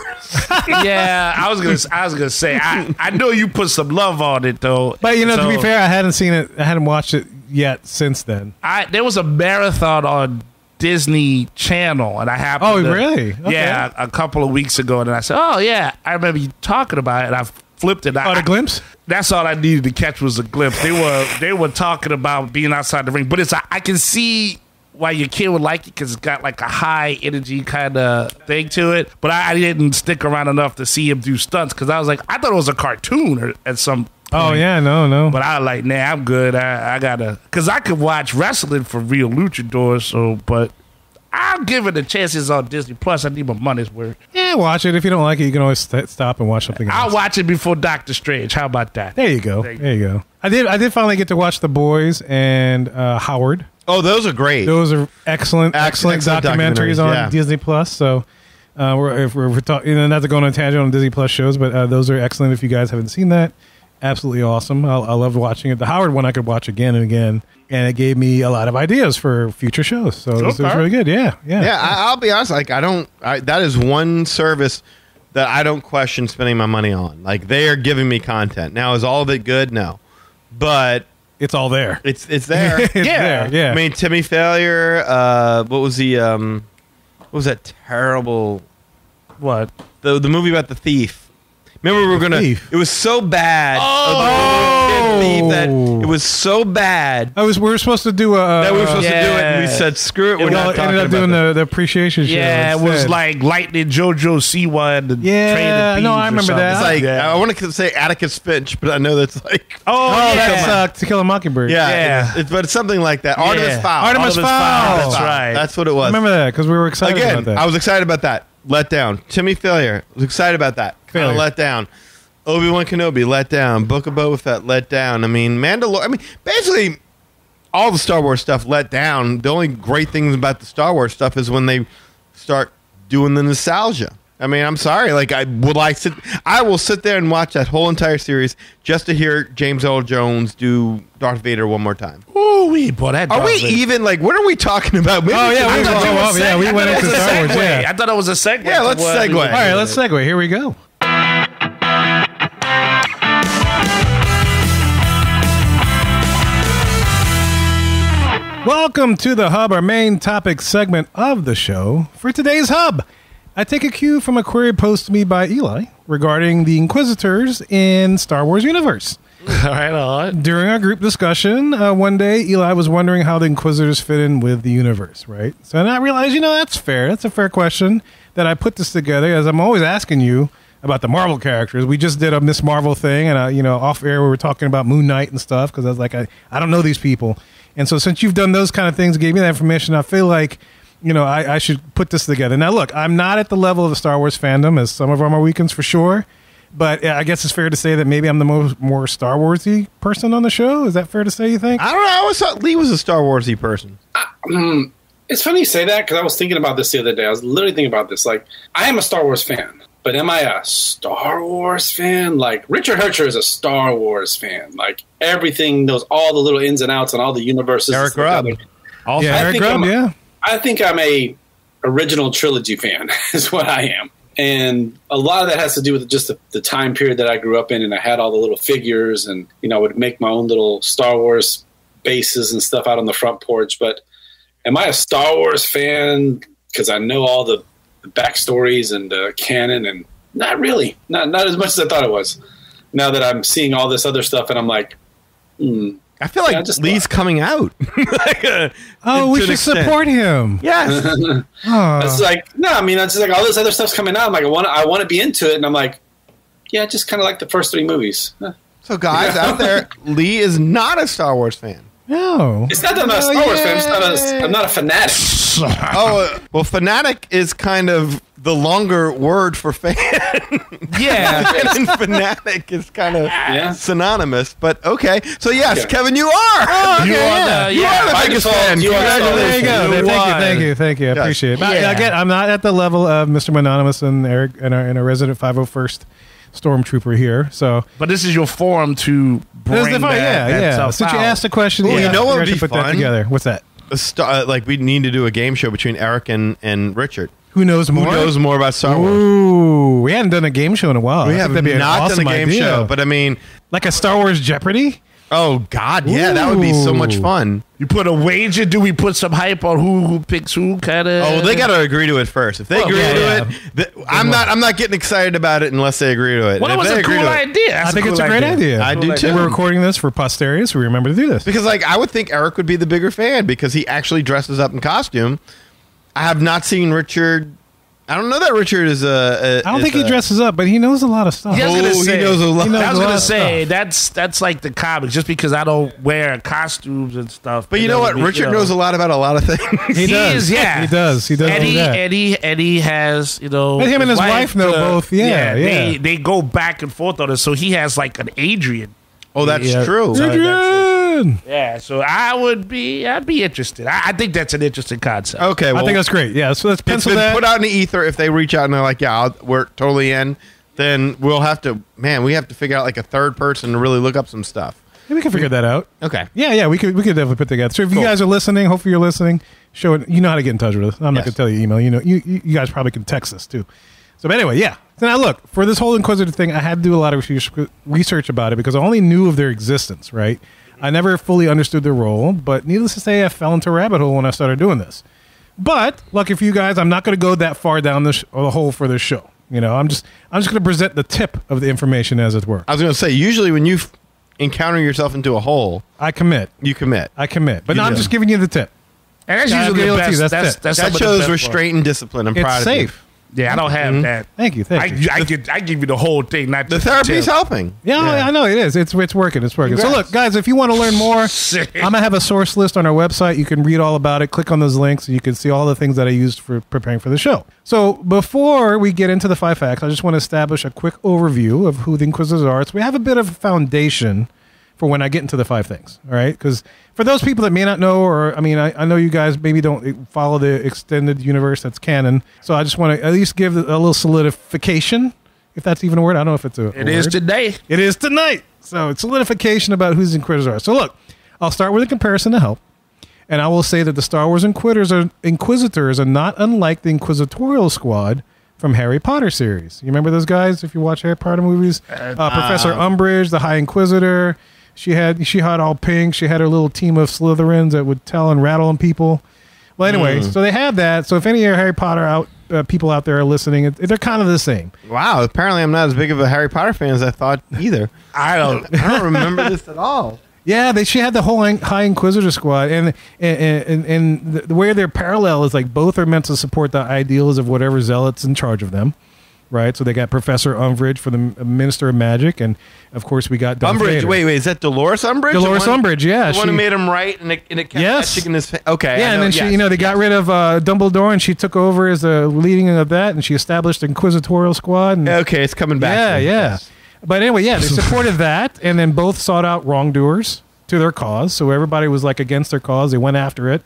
yeah, I was gonna say I know you put some love on it though. But to be fair, I hadn't seen it. I hadn't watched it yet since then. There was a marathon on Disney Channel, and I happened. Oh, really? Okay. Yeah, a couple of weeks ago, and I said, "Oh yeah, I remember you talking about it." And I flipped it. Oh, the glimpse? That's all I needed to catch was a glimpse. They were talking about being outside the ring, but I can see why your kid would like it because it's got like a high energy kind of thing to it. But I didn't stick around enough to see him do stunts because I thought it was a cartoon at some point. Oh, yeah, no. But I was like, nah, I'm good. I gotta, because I could watch wrestling for real luchadors, but I'll give it a chance. It's on Disney Plus. I need my money's worth. Yeah, watch it. If you don't like it, you can always stop and watch something else. I'll watch it before Doctor Strange. How about that? There you go. There you go. I did finally get to watch The Boys and Howard. Oh, those are great. Those are excellent documentaries on Disney Plus. So if we're talking, not to go on a tangent on Disney Plus shows, but those are excellent. If you guys haven't seen that, absolutely awesome. I loved watching it. The Howard one I could watch again and again, and it gave me a lot of ideas for future shows. So it was really good. Yeah. I'll be honest. Like that is one service that I don't question spending my money on. Like they are giving me content. Now, is all of it good? No, but it's all there. It's there. It's there. Yeah. I mean, Timmy Failure. What was that terrible? What? The movie about the thief. Remember, we were gonna. Thief. It was so bad. That it was so bad. We were supposed to do that. We were supposed to do it, and we said, "Screw it." We're not talking ended up doing the appreciation show. Yeah, instead. it was like Lightning JoJo Siwa and the Train no, I remember that. It's like I want to say Atticus Finch, but I know that's like that's To Kill a Mockingbird. Yeah. But it's something like that. Artemis Fowl. Artemis Fowl. That's right. That's what it was. I remember that because we were excited about that. I was excited about that. Let down. Timmy Failure. Was excited about that. Kind of let down. Obi-Wan Kenobi let down. Book of Boba Fett let down. I mean, Mandalorian. I mean, basically all the Star Wars stuff let down. The only great things about the Star Wars stuff is when they start doing the nostalgia. I mean, I'm sorry. Like, I will sit there and watch that whole entire series just to hear James Earl Jones do Darth Vader one more time. Ooh, boy, that. Are we even like? What are we talking about? Maybe we went into Star Wars. Yeah, I thought it was a segue. Yeah, let's segue. All right, let's segue. Here we go. Welcome to the Hub, our main topic segment of the show. For today's Hub, I take a cue from a query posed to me by Eli regarding the Inquisitors in Star Wars universe. All right. During our group discussion, one day, Eli was wondering how the Inquisitors fit in with the universe, right? So then I realized, that's fair. That's a fair question that I put this together, as I'm always asking you about the Marvel characters. We just did a Miss Marvel thing, and off air we were talking about Moon Knight and stuff, because I was like, I don't know these people. And so since you've done those kind of things, gave me that information, I feel like, I should put this together. Now, look, I'm not at the level of the Star Wars fandom, as some of our weekends for sure, but I guess it's fair to say that maybe I'm the more Star Wars-y person on the show. Is that fair to say, you think? I don't know. I always thought Lee was a Star Wars-y person. It's funny you say that, because I was thinking about this the other day. I was literally thinking about this. Like, I am a Star Wars fan, but am I a Star Wars fan? Like, Richard Hercher is a Star Wars fan. Like, everything, knows all the little ins and outs and all the universes. Eric Grubb. I think I'm a original trilogy fan, is what I am. And a lot of that has to do with just the time period that I grew up in, and I had all the little figures, and I would make my own little Star Wars bases and stuff out on the front porch. But am I a Star Wars fan because I know all the backstories and the canon? And not really, not as much as I thought it was. Now that I'm seeing all this other stuff, and I'm like, I feel like Lee's coming out. We should support him. Yes. It's like, no, I mean, it's just like all this other stuff's coming out. I'm like, I want to be into it, and I'm like, yeah, just kind of like the first 3 movies. So, guys out there, Lee is not a Star Wars fan. No, it's not that I'm not a Star Wars fan. I'm not a fanatic. Well, fanatic is kind of the longer word for fan. Yeah. And fanatic is kind of synonymous, but okay. So yes, Kevin, you are. You are the biggest fan. There you go. Thank you. I appreciate it. But again, I'm not at the level of Mr. Mononymous and Eric and our resident 501st Stormtrooper here. So, but this is your forum to bring that. Since you asked the question, you know what would be put fun? That together. What's that? Like we need to do a game show between Eric and Richard. Who knows more? Who knows more about Star Wars? Ooh, we hadn't done a game show in a while. We have not done a game show, but I mean, like a Star Wars Jeopardy. Oh God, yeah, that would be so much fun. You put a wager? Do we put some hype on who picks who? Kind of. Oh, they got to agree to it first. If they agree to it, I'm not getting excited about it unless they agree to it. Well, it was a cool idea. I think it's a great idea. I do too. We're recording this for posterity, so we remember to do this. Because I would think Eric would be the bigger fan because he actually dresses up in costume. I have not seen Richard. I don't know that Richard is a. I don't think he dresses up, but he knows a lot of stuff. He knows a lot. I was a gonna lot say that's like the comics. Just because I don't wear costumes and stuff. But you know what? Richard knows a lot about a lot of things. He does. Yeah, he does. He does. And he has, you know. But him and his wife know both. Yeah. They go back and forth on it. So he has like an Adrian. Oh, that's true. Adrian. Yeah, so I'd be interested. I think that's an interesting concept. Okay, well, I think that's great. Yeah, so let's pencil that. Put out in the ether. If they reach out and they're like, "Yeah, we're totally in," then we'll have to. Man, we have to figure out like a third person to really look up some stuff. Yeah, we can figure that out. Okay. Yeah, we could definitely put together. So if you guys are listening, hopefully you're listening. Show it. You know how to get in touch with us. I'm not going to tell you email. You know, you guys probably can text us too. So but anyway, yeah. So now look, for this whole Inquisitor thing, I had to do a lot of research about it because I only knew of their existence, right? I never fully understood their role, but needless to say, I fell into a rabbit hole when I started doing this. But lucky for you guys, I'm not going to go that far down the hole for this show. You know, I'm just going to present the tip of the information as it were. I was going to say, usually when you encounter yourself into a hole, I commit. You commit. I commit. But now I'm just giving you the tip. And that's usually the best. That shows restraint and discipline. I'm proud of you. It's safe. Yeah, I don't have that. Thank you. I give you the whole thing. Not the therapy's helping. Yeah, I know it is. It's working. It's working. Congrats. So look, guys, if you want to learn more, I'm gonna have a source list on our website. You can read all about it. Click on those links, and you can see all the things that I used for preparing for the show. So before we get into the 5 facts, I just want to establish a quick overview of who the Inquisitors are. So we have a bit of a foundation for when I get into the 5 things. All right, because for those people that may not know, or I mean, I know you guys maybe don't follow the extended universe that's canon, so I just want to at least give a little solidification, if that's even a word. I don't know if it's a word. It is today. It is tonight. So it's solidification about who the Inquisitors are. So look, I'll start with a comparison to help, and I will say that the Star Wars Inquisitors are not unlike the Inquisitorial Squad from Harry Potter series. You remember those guys? If you watch Harry Potter movies, Professor Umbridge, the High Inquisitor. She had all pink. She had her little team of Slytherins that would tell and rattle on people. Well, anyway, so they have that. So if any of Harry Potter people out there are listening, they're kind of the same. Wow. Apparently, I'm not as big of a Harry Potter fan as I thought either. I don't remember this at all. Yeah, she had the whole High Inquisitor squad, and the way they're parallel is like both are meant to support the ideals of whatever zealot's in charge of them. Right, so they got Professor Umbridge for the Minister of Magic, and of course we got Darth Umbridge. Vader. Wait, is that Dolores Umbridge? Dolores Umbridge, yeah, the one who made him right, and it kept catching in his face. Okay, yeah, and then she, they got rid of Dumbledore, and she took over as the leading of that, and she established the Inquisitorial Squad. And, okay, it's coming back. Yeah. Yes. But anyway, they supported that, and then both sought out wrongdoers to their cause. So everybody was like against their cause. They went after it.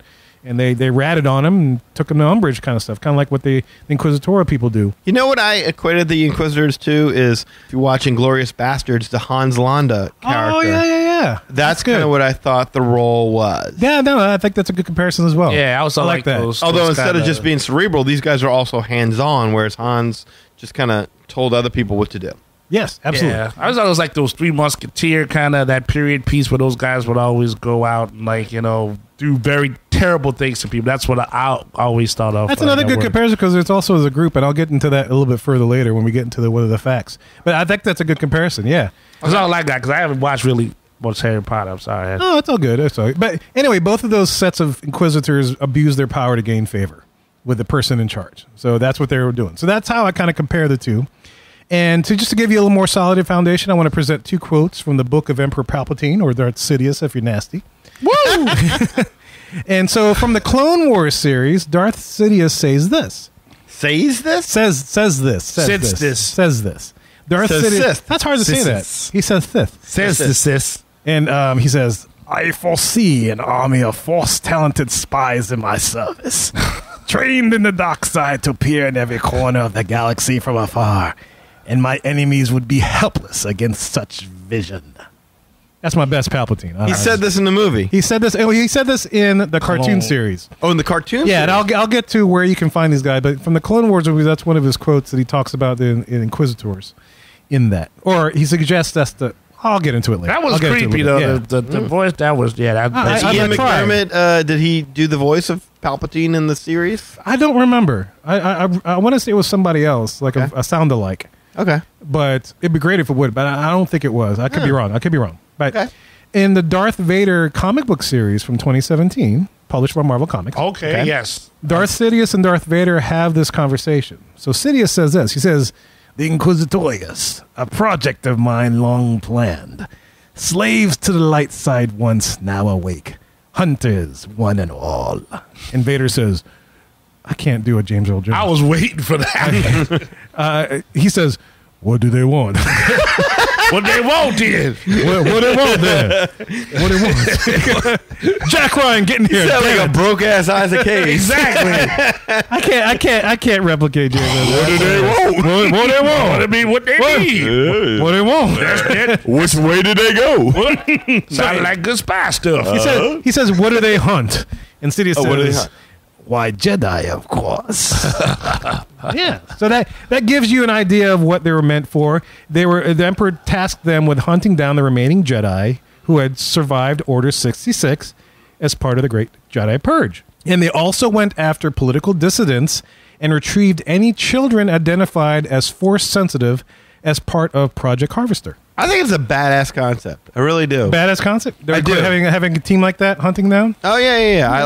And they ratted on him and took him to Umbridge kind of stuff, kind of like what the Inquisitorial people do. You know what I equated the Inquisitors to is, if you're watching Glorious Bastards, the Hans Landa character. Oh, yeah. That's kind of what I thought the role was. Yeah, no, I think that's a good comparison as well. Yeah, I also like that. Although instead of just being cerebral, these guys are also hands-on, whereas Hans just kind of told other people what to do. Yes, absolutely. Yeah. I was always like those Three Musketeer kind of that period piece where those guys would always go out and do very terrible things to people. That's what I always thought of. That's another good comparison because it's also as a group, and I'll get into that a little bit further later when we get into what are the facts. But I think that's a good comparison. Yeah, I was all like that because I haven't watched really much Harry Potter. I'm sorry. Oh, it's all good. It's all good. But anyway, both of those sets of Inquisitors abuse their power to gain favor with the person in charge. So that's what they were doing. So that's how I kind of compare the two. And just to give you a little more solid foundation, I want to present 2 quotes from the book of Emperor Palpatine, or Darth Sidious if you're nasty. Woo! And so from the Clone Wars series, Darth Sidious says this. Says this? Says this. Says this. Darth Sidious. That's hard to say that. He says this. Says this. And he says, I foresee an army of Force-talented spies in my service, trained in the dark side to peer in every corner of the galaxy from afar. And my enemies would be helpless against such vision. That's my best Palpatine. He said this in the movie. He said this. He said this in the cartoon series. Oh, in the cartoon? Yeah, series? and I'll get to where you can find these guys. But from the Clone Wars movie, that's one of his quotes that he talks about in Inquisitors. In that, or he suggests that's the I'll get into it later. That was I'll get into it creepy, later. though. Yeah. The voice, that was, That, Ian I tried. McDermott, did he do the voice of Palpatine in the series? I don't remember. I want to say it was somebody else, like Okay. a sound-alike. Okay. But it'd be great if it would, but I don't think it was. I could be wrong. But Okay. in the Darth Vader comic book series from 2017, published by Marvel Comics, okay, yes. Darth Sidious and Darth Vader have this conversation. So Sidious says this. He says, "The Inquisitors, a project of mine long planned. Slaves to the light side once, now awake. Hunters, one and all." And Vader says, I can't do a James Earl Jones. I was waiting for that. He says, "What do they want?" What they want, then? what they want then? What they want? Jack Ryan, get in here. Sound Damn like a it. broke ass Isaac Hayes. Exactly. I can't replicate James Earl Jones. What do they want? What they want? I mean, what they need. What they want? Which way did they go? Sound like good spy stuff. He says, "What do they hunt?" And Sidious what do they says, hunt? "Why, Jedi, of course." Yeah. So that gives you an idea of what they were meant for. The Emperor tasked them with hunting down the remaining Jedi who had survived Order 66 as part of the Great Jedi Purge. And they also went after political dissidents and retrieved any children identified as Force sensitive as part of Project Harvester. I think it's a badass concept. I really do. Badass concept. I do. Having a team like that hunting down. Oh yeah. I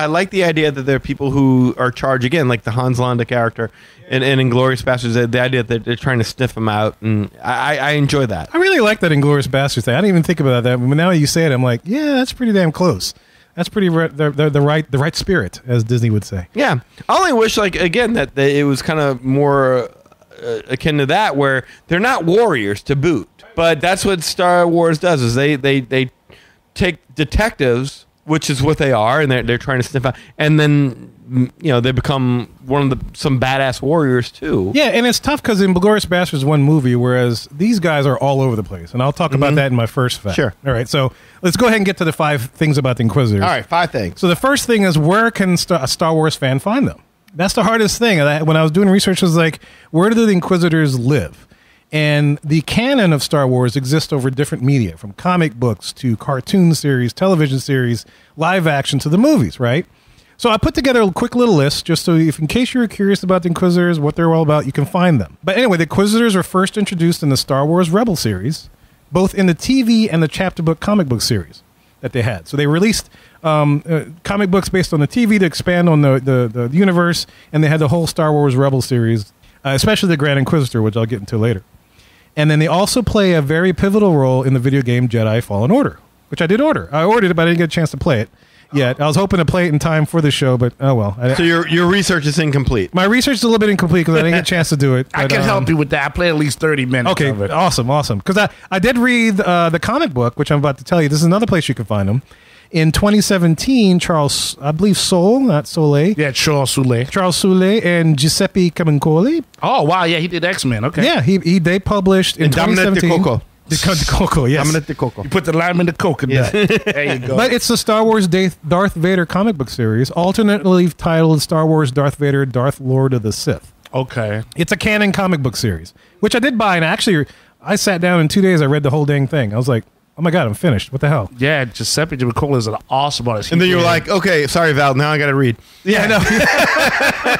like the idea that there are people who are charged again, like the Hans Landa character, and Inglourious Basterds. The idea that they're trying to sniff them out, and I enjoy that. I really like that Inglourious Basterds thing. I didn't even think about that, but now you say it, I'm like, yeah, that's pretty damn close. That's pretty the right spirit, as Disney would say. Yeah, I only wish that it was kind of more akin to that, where they're not warriors to boot. But that's what Star Wars does, is they take detectives, which is what they are, and they're trying to sniff out, and then they become some badass warriors too. Yeah, and it's tough because in Inglourious Basterds is one movie, whereas these guys are all over the place, and I'll talk about that in my first fact. Sure. All right, so let's go ahead and get to the 5 things about the Inquisitors. All right, 5 things. So the first thing is, where can a Star Wars fan find them? That's the hardest thing. When I was doing research, I was like, where do the Inquisitors live? And the canon of Star Wars exists over different media, from comic books to cartoon series, television series, live action to the movies, right? So I put together a quick little list just so in case you're curious about the Inquisitors, what they're all about, you can find them. But anyway, the Inquisitors were first introduced in the Star Wars Rebel series, both in the TV and the chapter book comic book series that they had. So they released comic books based on the TV to expand on the universe, and they had the whole Star Wars Rebel series, especially the Grand Inquisitor, which I'll get into later. And then they also play a very pivotal role in the video game Jedi Fallen Order, which I did order. I ordered it, but I didn't get a chance to play it yet. I was hoping to play it in time for the show, but oh well. So your research is incomplete. My research is a little bit incomplete because I didn't get a chance to do it. I but, can help you with that. I played at least 30 minutes Okay, of it. awesome. Because I did read the comic book, which I'm about to tell you. This is another place you can find them. In 2017, Charles, I believe Soule, not Soleil. Yeah, Charles Soule. Charles Soule and Giuseppe Camuncoli. Oh, wow. Yeah, he did X-Men. Okay. Yeah, they published in Dominic 2017. DeCoco. DeCoco, yes. Dominic DeCoco. You put the lime in the coconut. There you go. But it's the Star Wars Darth Vader comic book series, alternately titled Star Wars Darth Vader, Darth Lord of the Sith. Okay. It's a canon comic book series, which I did buy, and actually, I sat down in 2 days, I read the whole dang thing. I was like, oh my God, I'm finished. What the hell? Yeah, Giuseppe Giacola is an awesome artist. And then you were like, okay, sorry, Val, now I got to read. Yeah, I know.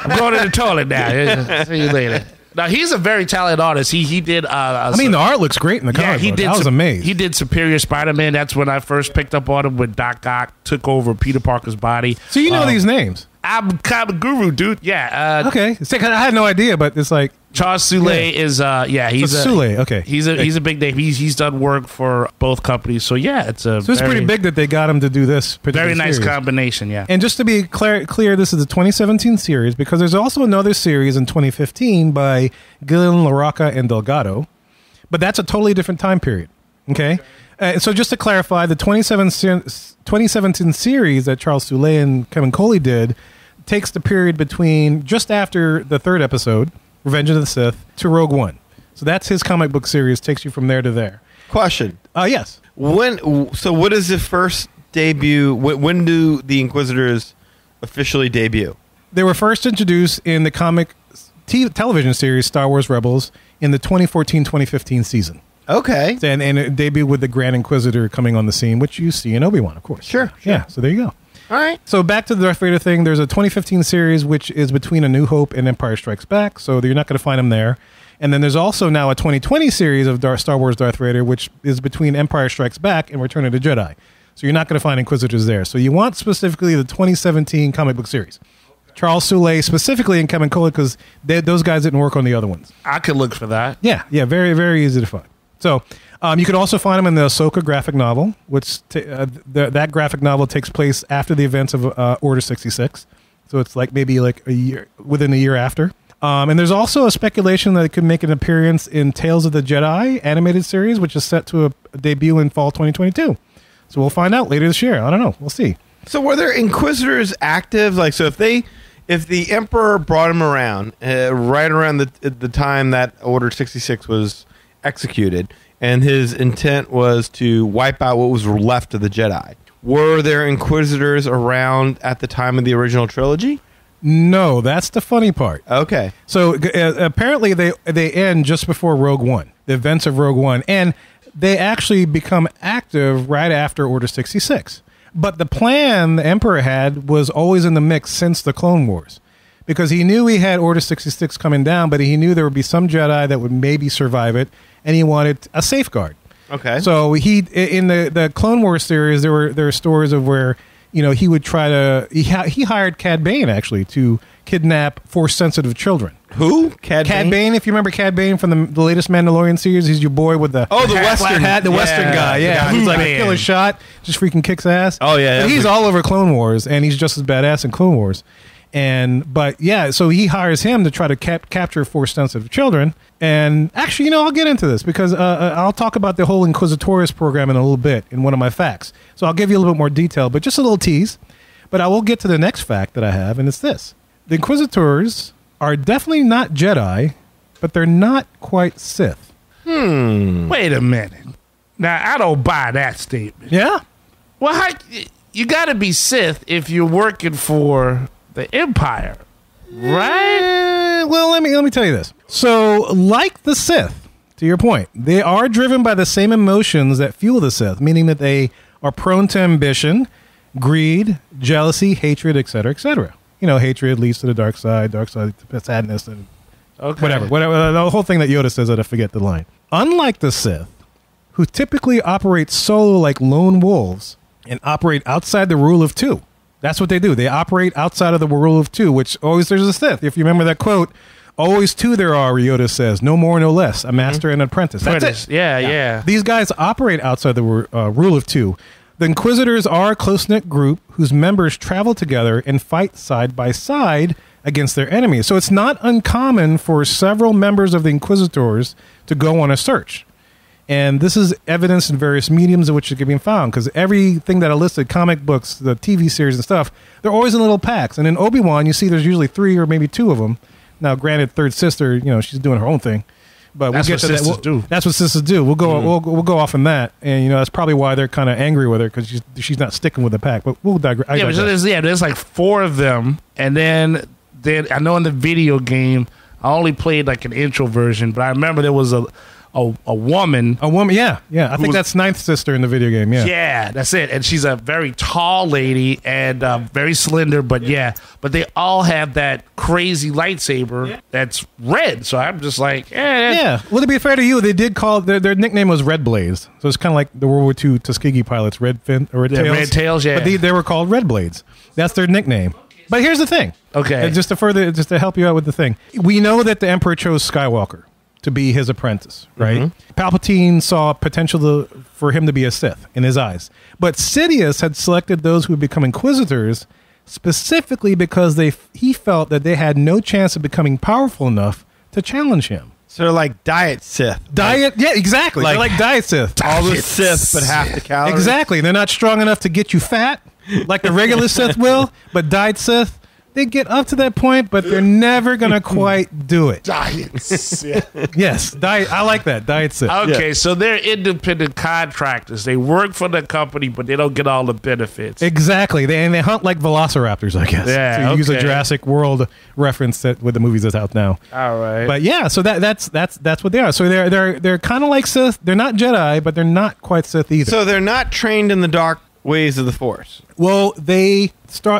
I'm going to the toilet now. See you later. Now, he's a very talented artist. He did... I mean, the art looks great in the comic book. I was amazed. He did Superior Spider-Man. That's when I first picked up on him when Doc Ock took over Peter Parker's body. So you know these names? I'm kind of a guru, dude. Yeah. Okay. I had no idea, but it's like... Charles Soule is he's Soule, okay. He's a big name. He's done work for both companies. So yeah, it's pretty big that they got him to do this particular very nice series. combination, yeah. And just to be clear, this is the 2017 series because there's also another series in 2015 by Gillian LaRocca and Delgado, but that's a totally different time period. Okay. So just to clarify, the 2017 series that Charles Soule and Kevin Coley did takes the period between just after the 3rd episode, Revenge of the Sith, to Rogue One. So that's his comic book series, takes you from there to there. Question. Yes. So what is the first debut? When do the Inquisitors officially debut? They were first introduced in the comic television series Star Wars Rebels in the 2014-2015 season. Okay. And it debuted with the Grand Inquisitor coming on the scene, which you see in Obi-Wan, of course. Sure. Yeah, so there you go. All right. So back to the Darth Vader thing. There's a 2015 series, which is between A New Hope and Empire Strikes Back, so you're not going to find them there. And then there's also now a 2020 series of Star Wars Darth Vader, which is between Empire Strikes Back and Return of the Jedi. So you're not going to find Inquisitors there. So you want specifically the 2017 comic book series. Charles Soule specifically and Kevin Cola, because those guys didn't work on the other ones. I could look for that. Yeah, very, very easy to find. So you could also find them in the Ahsoka graphic novel, which that graphic novel takes place after the events of Order 66. So it's like maybe like within a year after. And there's also a speculation that it could make an appearance in Tales of the Jedi animated series, which is set to a debut in fall 2022. So we'll find out later this year. I don't know. We'll see. So were there Inquisitors active? Like, so if the Emperor brought him around right around the time that Order 66 was executed, and his intent was to wipe out what was left of the Jedi, were there Inquisitors around at the time of the original trilogy? No, that's the funny part. Okay. So apparently they end just before Rogue One, the events of Rogue One, and they actually become active right after Order 66. But the plan the Emperor had was always in the mix since the Clone Wars, because he knew he had Order 66 coming down, but he knew there would be some Jedi that would maybe survive it, and he wanted a safeguard. Okay. So he in the Clone Wars series, there were stories of where he would try to he hired Cad Bane actually to kidnap Force-sensitive children. Who? Cad Bane, if you remember Cad Bane from the latest Mandalorian series, he's your boy with the Western hat, the Western guy, yeah. He's like a killer shot, just freaking kicks ass. Oh yeah, but he's all over Clone Wars, and he's just as badass in Clone Wars. So he hires him to try to capture Force-sensitive children. And actually, I'll get into this because I'll talk about the whole Inquisitorius program in a little bit in one of my facts. So I'll give you a little bit more detail, but just a little tease. But I will get to the next fact that I have, and it's this. The Inquisitors are definitely not Jedi, but they're not quite Sith. Wait a minute. Now, I don't buy that statement. Yeah? Well, you got to be Sith if you're working for the Empire, right? Well, let me tell you this. So, like the Sith, to your point, they are driven by the same emotions that fuel the Sith, meaning that they are prone to ambition, greed, jealousy, hatred, etc., etc. Hatred leads to the dark side to sadness, and whatever. The whole thing that Yoda says, I forget the line. Unlike the Sith, who typically operate solo like lone wolves and operate outside the rule of two. That's what they do. They operate outside of the rule of two, which always there's a Sith. If you remember that quote, always two there are, Yoda says, no more, no less, a master and an apprentice. That's it. Yeah. These guys operate outside the rule of two. The Inquisitors are a close-knit group whose members travel together and fight side by side against their enemies. So it's not uncommon for several members of the Inquisitors to go on a search. And this is evidenced in various mediums in which it can be found, because everything that I listed, comic books, the TV series and stuff, they're always in little packs. And in Obi-Wan, you see there's usually 3 or maybe 2 of them. Now, granted, third sister, she's doing her own thing. But that's we'll get what to sisters that. do. That's what sisters do. We'll go off on that, and that's probably why they're kind of angry with her, because she's not sticking with the pack. But we'll digress. There's like 4 of them, and then I know in the video game I only played like an intro version, but I remember there was a woman. A woman, yeah. I think that's ninth sister in the video game, yeah. Yeah, that's it. And she's a very tall lady and very slender, but but they all have that crazy lightsaber that's red. So I'm just like, yeah. Well, to be fair to you, they did call their nickname was Red Blaze. So it's kind of like the World War II Tuskegee pilots, Red Tails. Red Tails, yeah. But they were called Red Blades. That's their nickname. But here's the thing. Okay. Just to help you out with the thing. We know that the Emperor chose Skywalker to be his apprentice, right? Mm-hmm. Palpatine saw potential for him to be a Sith in his eyes. But Sidious had selected those who would become Inquisitors specifically because he felt that they had no chance of becoming powerful enough to challenge him. So they're like diet Sith. Yeah, exactly. They're like diet Sith. All the Sith, but half the calories. Exactly. They're not strong enough to get you fat like the regular Sith will, but diet Sith, they get up to that point, but they're never going to quite do it. Diets. Yeah. Yes, diet. I like that. Diet Sith. Okay, so they're independent contractors. They work for the company, but they don't get all the benefits. Exactly. They hunt like velociraptors, I guess. Yeah, to use a okay. Jurassic World reference that with the movies that's out now. All right. But yeah, so that's what they are. So they're kind of like Sith. They're not Jedi, but they're not quite Sith either. So they're not trained in the dark ways of the Force. Well, a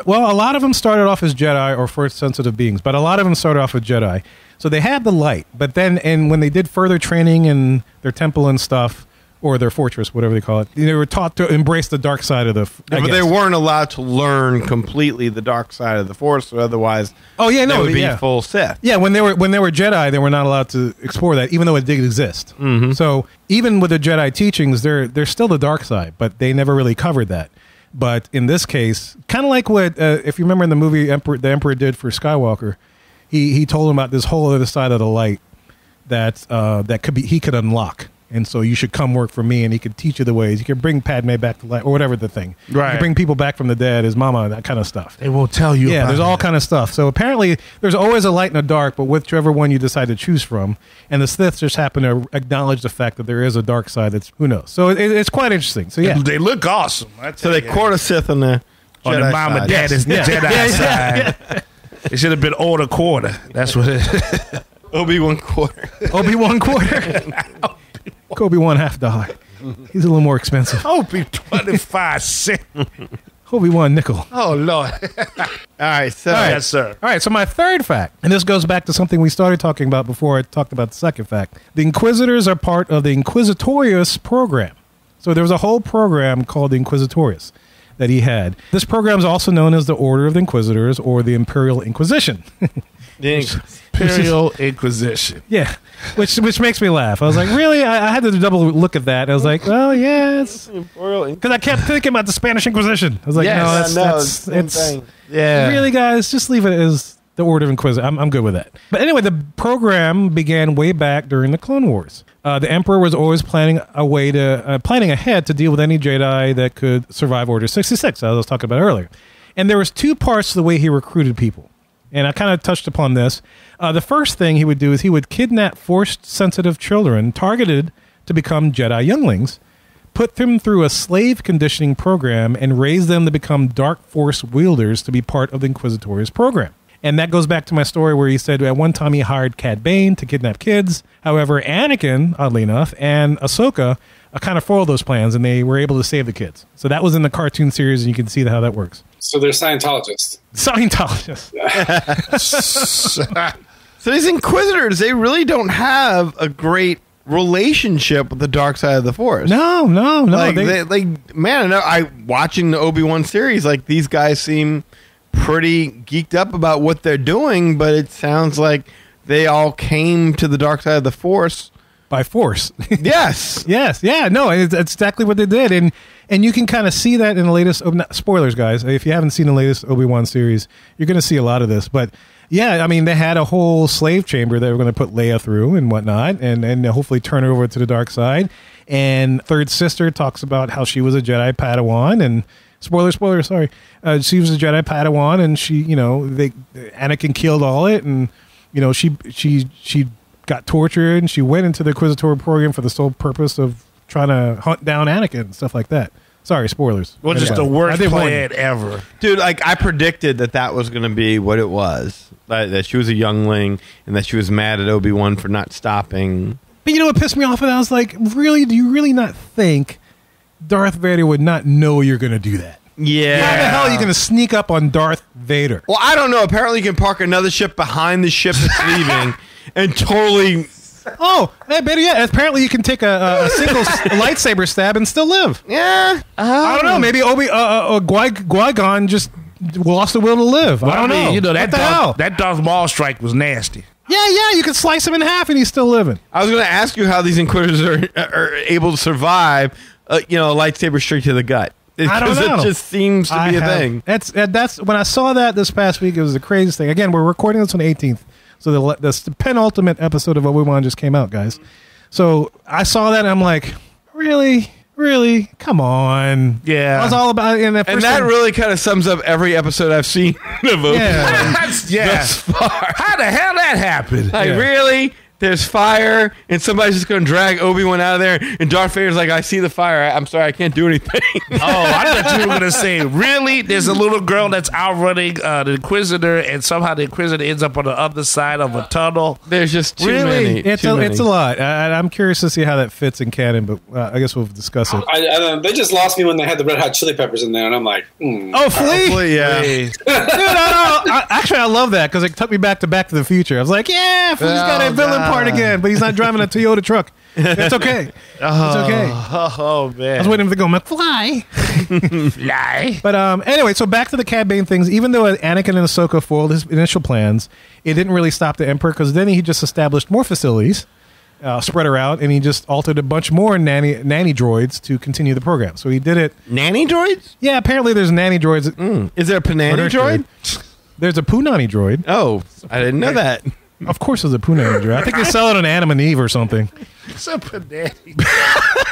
lot of them started off as Jedi or Force sensitive beings, but a lot of them started off with Jedi. So they had the light, but then, and when they did further training in their temple and stuff, or their fortress, whatever they call it, they were taught to embrace the dark side of the. But they weren't allowed to learn completely the dark side of the Force, or otherwise, they would be full Sith. Yeah, when they were Jedi, they were not allowed to explore that, even though it did exist. Mm-hmm. So even with the Jedi teachings, they're still the dark side, but they never really covered that. But in this case, kind of like what if you remember in the movie the Emperor did for Skywalker, he told him about this whole other side of the light that he could unlock. And so you should come work for me, and he could teach you the ways. You can bring Padme back to life, or whatever the thing. Right. You can bring people back from the dead, his mama, that kind of stuff. They will tell you. Yeah, about there's all that. kind of stuff. So apparently, there's always a light and a dark, but whichever one you decide to choose from. And the Sith just happen to acknowledge the fact that there is a dark side. That's who knows. So it's quite interesting. So yeah, They look awesome. So they quarter Sith on the on Jedi the mama side. daddy's Jedi side. It should have been order quarter. That's what it. Obi-Wan quarter. Obi-Wan quarter. Obi-Wan $half. He's a little more expensive. Obi 25 cents. Obi-Wan nickel. Oh Lord. All right, so Yes, sir. All right, so my third fact, and this goes back to something we started talking about before I talked about the second fact. The Inquisitors are part of the Inquisitorius program. So there was a whole program called the Inquisitorius that he had. This program is also known as the Order of the Inquisitors or the Imperial Inquisition. Imperial Inquisition. Yeah, which makes me laugh. I was like, really? I had to double look at that. I was like, well, yes. Because I kept thinking about the Spanish Inquisition. I was like, Yes. no, it's the same thing. Yeah. really, guys, just leave it as the Order of Inquisitor. I'm good with that. But anyway, the program began way back during the Clone Wars. The Emperor was always planning ahead to deal with any Jedi that could survive Order 66, as I was talking about earlier. And there was two parts to the way he recruited people. And I kind of touched upon this. The first thing he would do is he would kidnap Force-sensitive children targeted to become Jedi younglings, put them through a slave conditioning program, and raise them to become Dark Force wielders to be part of the Inquisitorius program. And that goes back to my story where he said at one time he hired Cad Bane to kidnap kids. However, Anakin, oddly enough, and Ahsoka kind of foiled those plans, and they were able to save the kids. So that was in the cartoon series, and you can see how that works. So they're Scientologists. Scientologists. So these Inquisitors, they really don't have a great relationship with the dark side of the Force. No. Watching the Obi-Wan series, like these guys seem pretty geeked up about what they're doing, but it sounds like they all came to the dark side of the Force By force. Yes. Yes. Yeah. No, it's exactly what they did. And you can kind of see that in the latest, spoilers, guys. If you haven't seen the latest Obi-Wan series, you're going to see a lot of this. But yeah, I mean, they had a whole slave chamber they were going to put Leia through and whatnot, and hopefully turn her over to the dark side. And Third Sister talks about how she was a Jedi Padawan, and spoiler, sorry. She was a Jedi Padawan, and she, Anakin killed all it, and, she got tortured, and she went into the Inquisitorial program for the sole purpose of trying to hunt down Anakin and stuff like that. Sorry, spoilers. Well, just the worst plan ever. Dude, I predicted that was going to be what it was. That she was a youngling and that she was mad at Obi-Wan for not stopping. But you know what pissed me off? And I was like, really? Do you really not think Darth Vader would not know you're going to do that? Yeah. How the hell are you going to sneak up on Darth Vader? Well, I don't know. Apparently you can park another ship behind the ship that's leaving and totally... Oh, better yet, apparently you can take a single lightsaber stab and still live. Yeah. I don't know. Maybe Qui-Gon just lost the will to live. I don't know. That Darth Maul strike was nasty. Yeah, you can slice him in half and he's still living. I was going to ask you how these Inquisitors are able to survive, a lightsaber straight to the gut. I don't know. It just seems to be a thing. That's when I saw that this past week. It was the craziest thing. Again, we're recording this on the 18th. So the penultimate episode of Obi-Wan just came out, guys. So I saw that and I'm like, really? Really? Come on. Yeah. I was all about it. And that really kind of sums up every episode I've seen of Obi-Wan thus far. How the hell that happened? Like, really? There's fire, and somebody's just going to drag Obi-Wan out of there, and Darth Vader's like, I see the fire. I'm sorry, I can't do anything. Oh, I thought you were going to say, really? There's a little girl that's outrunning the Inquisitor, and somehow the Inquisitor ends up on the other side of a tunnel. There's just too Really? many. It's a lot. I'm curious to see how that fits in canon, but I guess we'll discuss it. They just lost me when they had the Red Hot Chili Peppers in there, and I'm like, Oh, Flea? Hopefully, yeah. Dude, actually, I love that because it took me back to the Future. I was like, yeah, Flea's got a villain part again, but he's not driving a Toyota truck. It's okay. It's okay. Oh, man. I was waiting for them to go, McFly. Fly. But anyway, so back to the Cad Bane things. Even though Anakin and Ahsoka foiled his initial plans, it didn't really stop the Emperor because then he just established more facilities, spread her out, and he just altered a bunch more nanny droids to continue the program. So he did it. Nanny droids? Yeah, apparently there's nanny droids. Is there a Panani droid? There's a Punani droid. Oh, I didn't know that. Of course there's a Punani droid. I think they sell it on Adam and Eve or something. It's a banana.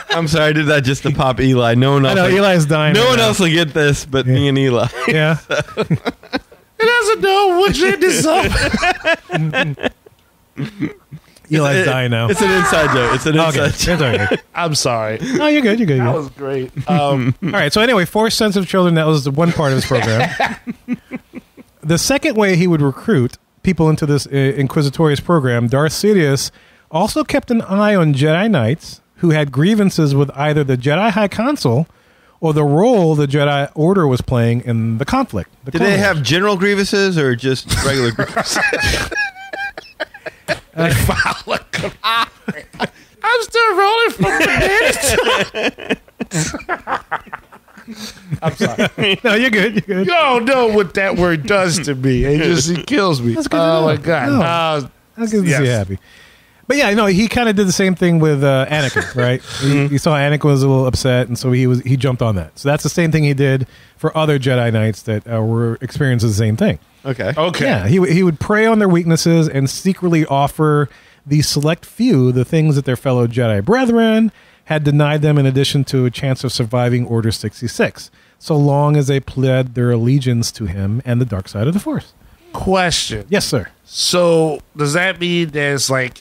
I'm sorry, I did that just to pop Eli. No one else. I know, Eli's dying. No right one now. else will get this but me and Eli. Yeah. It doesn't know which end is up. Eli's dying now. It's an inside joke. It's an Okay. inside joke. It's all right. I'm sorry. No, you're good. You're good. That was great. All right. So anyway, Force-sensitive children, that was the one part of his program. The second way he would recruit people into this inquisitorious program, Darth Sidious also kept an eye on Jedi Knights who had grievances with either the Jedi High Council or the role the Jedi Order was playing in the conflict. Did they have general grievances or just regular grievances? I'm still rolling from the I'm sorry. No, you're good. You're good. You don't know what that word does to me. It kills me. That's good to Oh know. my god. No. That's good to yes. see you happy. But yeah, he kind of did the same thing with Anakin, right? He saw Anakin was a little upset, and so he jumped on that. So that's the same thing he did for other Jedi Knights that were experiencing the same thing. Okay. Yeah, he would prey on their weaknesses and secretly offer the select few the things that their fellow Jedi brethren had denied them in addition to a chance of surviving Order 66, so long as they pled their allegiance to him and the dark side of the Force. Question. Yes, sir. So does that mean there's like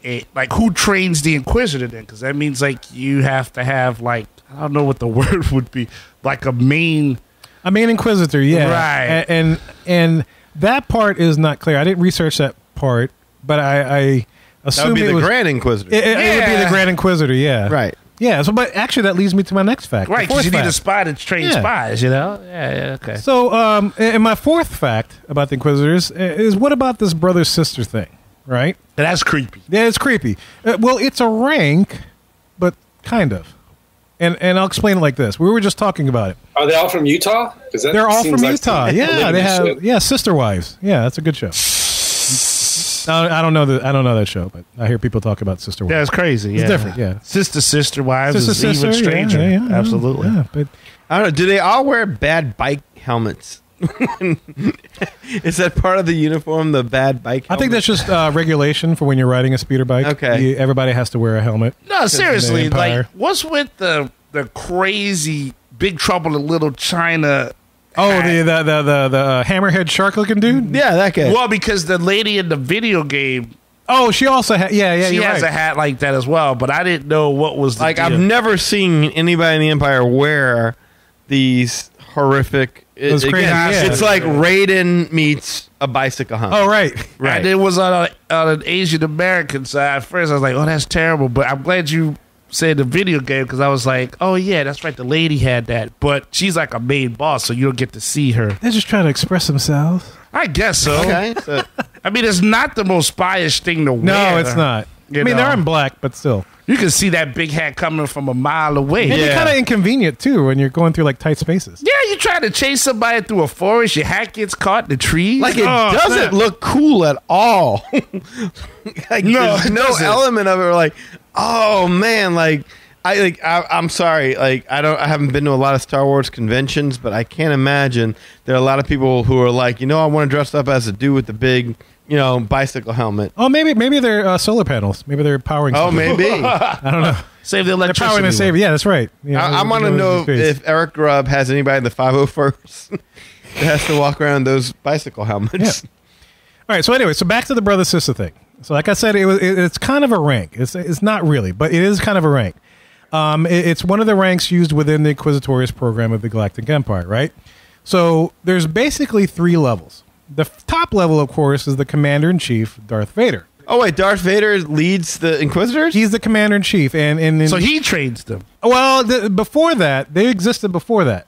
who trains the Inquisitor then? Because that means like you have to have like, I don't know what the word would be, like a main Inquisitor, yeah, right? And that part is not clear. I didn't research that part, but I assume That would be it the was, Grand Inquisitor. It would be the Grand Inquisitor, yeah, Right. Yeah. So, but actually, that leads me to my next fact. Right, the fourth because you need a fact. spy to train Yeah. spies, you know? Yeah, okay. So, and my fourth fact about the Inquisitors is what about this brother-sister thing, right? That's creepy. Yeah, it's creepy. Well, it's a rank, but kind of. And I'll explain it like this. We were just talking about it. Are they all from Utah? They're all from Utah. Yeah, they have Shit. Sister Wives. Yeah, that's a good show. I don't know that show, but I hear people talk about Sister Wives. Yeah, it's crazy. It's yeah. different, yeah. Sister wives Sister, is even stranger. yeah, yeah, Absolutely. Yeah, but I don't know. Do they all wear bad bike helmets? Is that part of the uniform, the bad bike helmet? I think that's just regulation for when you're riding a speeder bike. Okay. Everybody has to wear a helmet. No, seriously, Empire. like what's with the crazy Big Trouble in Little China? Oh, the hammerhead shark looking dude? Yeah, that guy. Well, because the lady in the video game, Oh, she also had, yeah, she you're has right. a hat like that as well. But I didn't know what was the Like, deal. I've never seen anybody in the Empire wear these horrific. Those crazy, yeah. It's like Raiden meets a bicycle hump. Oh, right. right. And it was on an Asian American side. At first, I was like, "Oh, that's terrible." But I'm glad you said the video game because I was like, "Oh yeah, that's right. The lady had that." But she's like a main boss, so you don't get to see her. They're just trying to express themselves. I guess so. Okay. So, I mean, it's not the most spyish thing to wear. No, it's not. You I mean, know. they're in black, but still. You can see that big hat coming from a mile away. And they're Yeah. kind of inconvenient, too, when you're going through, like, tight spaces. Yeah, you try to chase somebody through a forest, your hat gets caught in the trees. like, it Oh, doesn't snap. look cool at all. Like, No, there's it no doesn't. element of it. Where like, oh man, I'm sorry. Like, I haven't been to a lot of Star Wars conventions, but I can't imagine there are a lot of people who are like, I want to dress up as a dude with the big bicycle helmet. Oh, maybe they're solar panels. Maybe they're powering. Oh, something. maybe. I don't know. Save the They're electricity. powering the saver. Yeah, that's right. I want to know if Eric Grubb has anybody in the 501st that has to walk around those bicycle helmets. Yeah. All right. So anyway, back to the brother sister thing. So like I said, it's kind of a rank. It's not really, but it is kind of a rank. It's one of the ranks used within the Inquisitorius program of the Galactic Empire, right? So there's basically 3 levels. The top level, of course, is the Commander-in-Chief, Darth Vader. Oh, wait, Darth Vader leads the Inquisitors? He's the Commander-in-Chief. And So he trains them. Well, before that, they existed before that.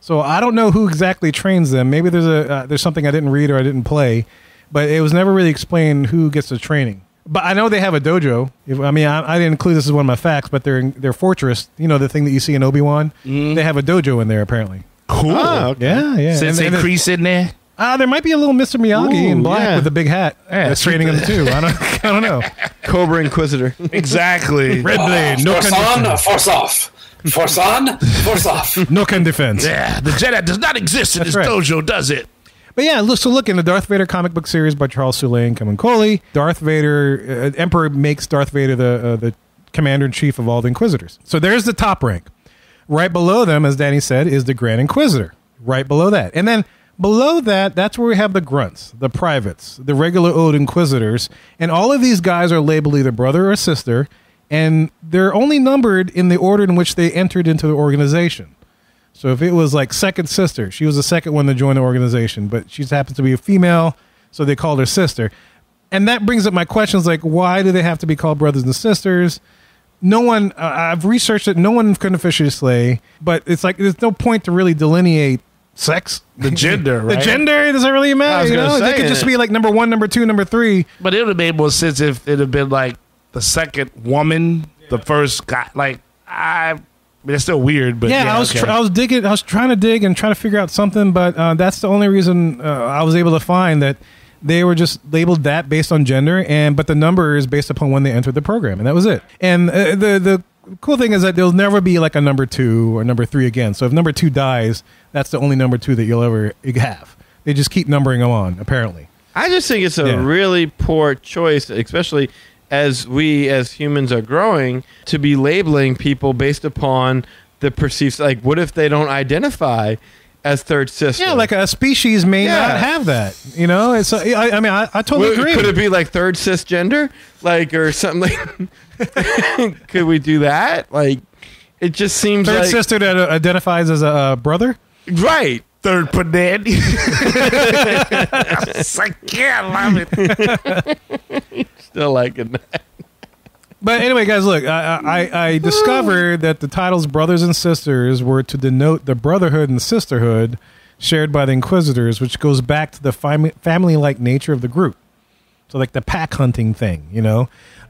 So I don't know who exactly trains them. Maybe there's something I didn't read or I didn't play, but it was never really explained who gets the training. But I know they have a dojo. I didn't include this as one of my facts, but their fortress, the thing that you see in Obi-Wan, they have a dojo in there, apparently. Cool. Oh, okay. Yeah. Since and Crease in there. there might be a little Mr. Miyagi in black yeah. with a big hat that's training him too. I don't know. Cobra Inquisitor. Exactly. Red blade, no Force can on, force off. Force on, force off. no can defense. Yeah, the Jedi does not exist in That's this right. dojo, does it? But yeah, look in the Darth Vader comic book series by Charles Soule and Kevin Coley. Darth Vader, Emperor makes Darth Vader the commander-in-chief of all the Inquisitors. So there's the top rank. Right below them, as Danny said, is the Grand Inquisitor. Right below that. And then below that, that's where we have the grunts, the privates, the regular old Inquisitors. And all of these guys are labeled either brother or sister, and they're only numbered in the order in which they entered into the organization. So if it was like second sister, she was the second one to join the organization, but she happens to be a female, so they called her sister. And that brings up my questions like, why do they have to be called brothers and sisters? No one, I've researched it, no one can officially say, but it's like there's no point to really delineate sex. The gender, right? The gender doesn't really matter, was gonna They say could just it. be like number 1, number 2, number 3. But it would have made more sense if it had been like the second woman, the first guy. It's still weird, but Yeah, I was trying to dig and trying to figure out something, but that's the only reason I was able to find that they were just labeled that based on gender, but the number is based upon when they entered the program, and that was it. And the cool thing is that there'll never be like a number 2 or number 3 again. So if number 2 dies, that's the only number 2 that you'll ever have. They just keep numbering them on, apparently. I just think it's a really poor choice, especially as we as humans are growing, to be labeling people based upon the perceived, like, what if they don't identify as third sister? Yeah, like a species may not have that. It's I totally agree. Could it be like third cisgender, like, or something like? Could we do that? Like, it just seems third like sister that identifies as a brother. right. third panani. It's like, yeah, I love it. Still liking that. But anyway, guys, look, I discovered that the titles brothers and sisters were to denote the brotherhood and sisterhood shared by the Inquisitors, which goes back to the family-like nature of the group. So like the pack hunting thing,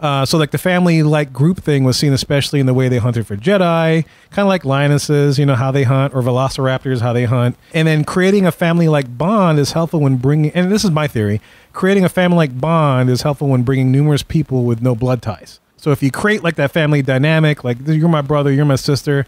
So like the family-like group thing was seen especially in the way they hunted for Jedi, kind of like lionesses, how they hunt, or velociraptors, how they hunt. And then creating a family-like bond is helpful when bringing, and this is my theory, creating a family-like bond is helpful when bringing numerous people with no blood ties. So if you create like that family dynamic, like you're my brother, you're my sister,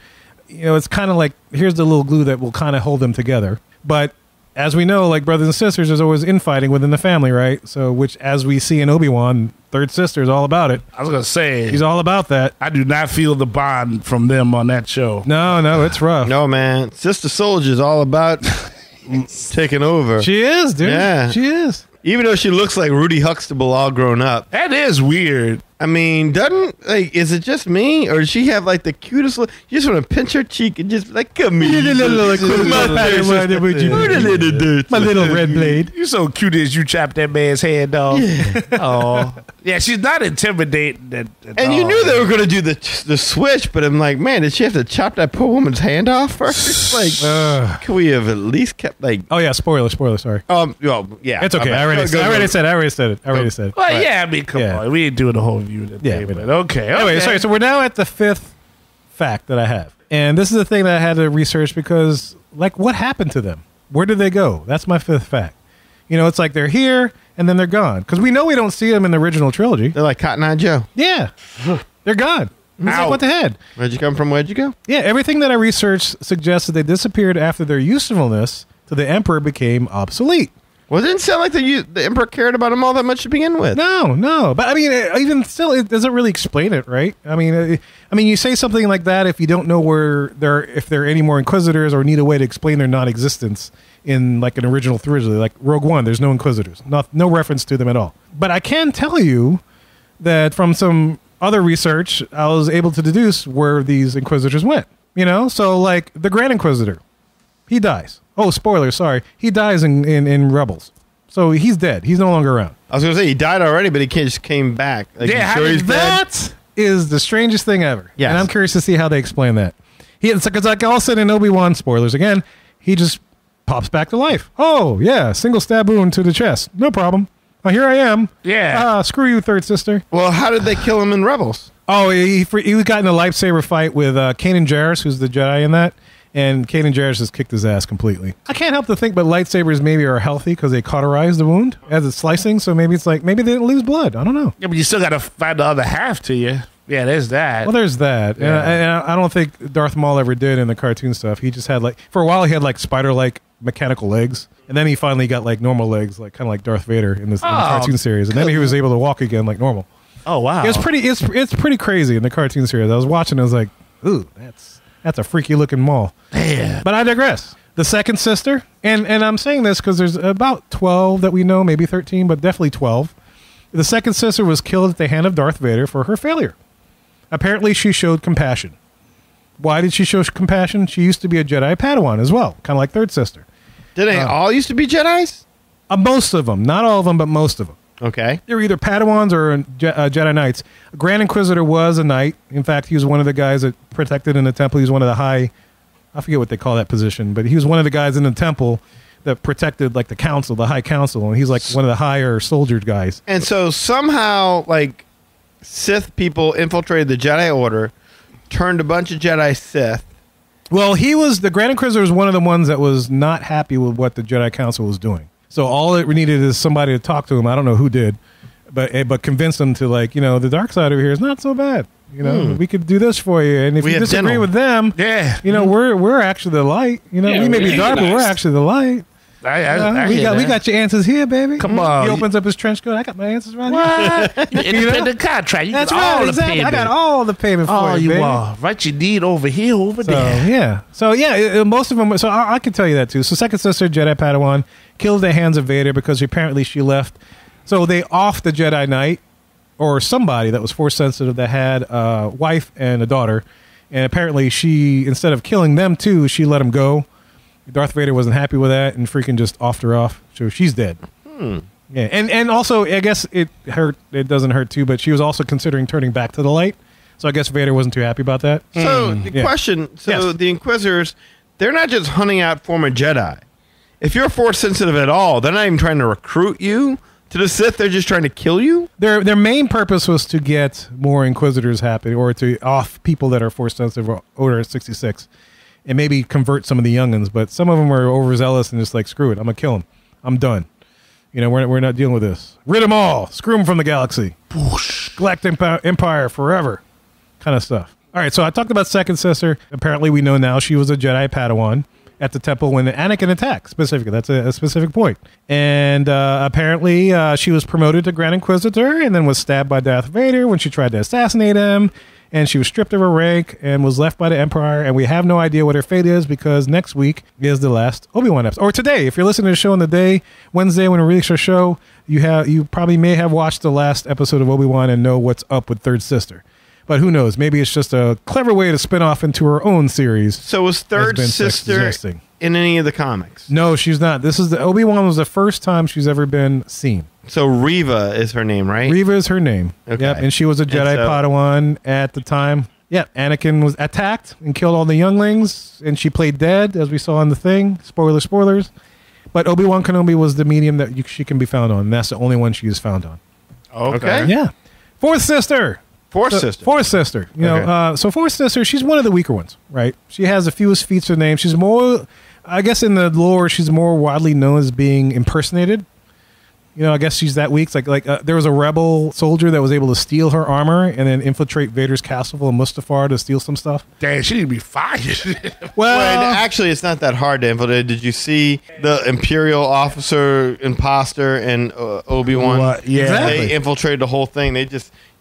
it's kind of like, here's the little glue that will kind of hold them together. But as we know, like brothers and sisters, there's always infighting within the family, right? So, which, as we see in Obi-Wan, third sister is all about it. I was going to say, He's all about that. I do not feel the bond from them on that show. No, it's rough. No, man. Sister Soldier's all about taking over. She is, dude. Yeah. She is. Even though she looks like Rudy Huxtable all grown up. That is weird. I mean, is it just me? Or does she have like the cutest look? You just want to pinch her cheek and just like, come here. My little red blade. You so cute as you chopped that man's head off. Oh, yeah, she's not intimidating. And you knew they were going to do the switch, but I'm like, man, did she have to chop that poor woman's hand off first? Like, could we have at least kept like? Oh yeah, spoiler. Sorry. Well, yeah, It's okay. I already said it. Well, yeah, I mean, come on. We ain't doing the whole view today, but okay. Anyway, sorry. So we're now at the 5th fact that I have. And this is the thing that I had to research because, like, what happened to them? Where did they go? That's my 5th fact. It's like they're here and then they're gone. Because we know we don't see them in the original trilogy. They're like Cotton Eye Joe. Yeah. They're gone. It's like, what the heck? Where'd you come from? Where'd you go? Yeah, everything that I researched suggests that they disappeared after their usefulness to the Emperor became obsolete. Well, it didn't sound like the Emperor cared about him all that much to begin with. No. But I mean, even still, it doesn't really explain it, right? I mean, you say something like that if you don't know if there are any more Inquisitors or need a way to explain their non-existence in like an original trilogy, like Rogue One. There's no Inquisitors, no reference to them at all. But I can tell you that from some other research, I was able to deduce where these Inquisitors went. So like the Grand Inquisitor, he dies. Oh, spoiler, sorry. He dies in Rebels. So he's dead. He's no longer around. I was going to say, he died already, but he just came back. Like, That is the strangest thing ever. Yes. And I'm curious to see how they explain that. Because like all said in Obi-Wan, spoilers again, he just pops back to life. Oh, yeah, single stab wound to the chest. No problem. Oh, here I am. Yeah. Screw you, third sister. Well, how did they kill him in Rebels? Oh, he got in a lightsaber fight with Kanan Jarrus, who's the Jedi in that. And Kanan Jarrus just kicked his ass completely. I can't help to think, but lightsabers maybe are healthy because they cauterize the wound as it's slicing. So maybe it's like, maybe they didn't lose blood. I don't know. Yeah, but you still got to find the other half to you. Yeah, there's that. Well, there's that. Yeah. And I don't think Darth Maul ever did in the cartoon stuff. He just had for a while, he had spider-like mechanical legs. And then he finally got normal legs, kind of like Darth Vader in the cartoon series. And then he was able to walk again like normal. Oh, wow. It's pretty crazy in the cartoon series. I was watching, I was like, ooh, that's a freaky looking Maul. Damn. But I digress. The second sister, and I'm saying this because there's about 12 that we know, maybe 13, but definitely 12. The second sister was killed at the hand of Darth Vader for her failure. Apparently, she showed compassion. Why did she show compassion? She used to be a Jedi Padawan as well, kind of like third sister. Did they all used to be Jedis? Most of them. Not all of them, but most of them. Okay. They were either Padawans or Jedi Knights. Grand Inquisitor was a knight. In fact, he was one of the guys that protected in the temple. He was one of the high, I forget what they call that position, but he was one of the guys in the temple that protected the council, the high council, and he's one of the higher soldier guys. And so somehow, Sith people infiltrated the Jedi Order, turned a bunch of Jedi Sith. Well, the Grand Inquisitor was one of the ones that was not happy with what the Jedi Council was doing. So all it needed is somebody to talk to him. I don't know who did, but convince them to the dark side over here is not so bad. We could do this for you, and if you disagree with them, we're actually the light. We may be dark, but we're actually the light. We got your answers here, baby. Come on. He opens up his trench coat. I got my answers right here. Independent contract. You That's got right. all Exactly. the payment. I got all the payment for you, baby. are. Write your deed over here, over there. Yeah. So most of them. So I can tell you that too. So second sister, Jedi Padawan, killed at the hands of Vader because apparently she left. So they offed the Jedi Knight or somebody that was force sensitive that had a wife and a daughter, and apparently she, instead of killing them too, she let them go. Darth Vader wasn't happy with that and freaking just offed her off. So she's dead. Yeah, and also I guess it hurt. It doesn't hurt too, but she was also considering turning back to the light. So I guess Vader wasn't too happy about that. So the question: Yes. the Inquisitors, they're not just hunting out former Jedi. If you're force sensitive at all, they're not even trying to recruit you to the Sith. They're just trying to kill you. Their main purpose was to get more Inquisitors happy, or to off people that are force sensitive or Order 66. And maybe convert some of the youngins, but some of them are overzealous and just screw it, I'm gonna kill them. I'm done. We're not dealing with this. Rid them all. Screw them from the galaxy. Galactic Empire forever, kind of stuff. All right, so I talked about second sister. Apparently, we know now she was a Jedi Padawan at the temple when Anakin attacked. Specifically, that's a specific point. And apparently, she was promoted to Grand Inquisitor, and then was stabbed by Darth Vader when she tried to assassinate him. And she was stripped of her rank and was left by the Empire. And we have no idea what her fate is because next week is the last Obi-Wan episode. Or today, if you're listening to the show on the day, Wednesday, when we release our show, you probably may have watched the last episode of Obi-Wan and know what's up with Third Sister. But who knows? Maybe it's just a clever way to spin off into her own series. So was Third Sister in any of the comics? No, she's not. Obi-Wan was the first time she's ever been seen. So Reva is her name, right? Reva is her name. Okay. Yep, and she was a Jedi Padawan at the time. Yep, Anakin was attacked and killed all the younglings, and she played dead, as we saw in the thing. Spoilers. But Obi-Wan Kenobi was the medium that she can be found on, and that's the only one she is found on. Okay. Yeah. Fourth sister. Fourth sister. So fourth sister, she's one of the weaker ones, right? She has the fewest feats of name. She's more, I guess in the lore, she's more widely known as being impersonated. I guess she's that weak. It's like there was a rebel soldier that was able to steal her armor and then infiltrate Vader's castle in Mustafar to steal some stuff. Damn, she need to be fired. Well, actually, it's not that hard to infiltrate. Did you see the Imperial officer imposter and Obi-Wan? Yeah, exactly. They infiltrated the whole thing. It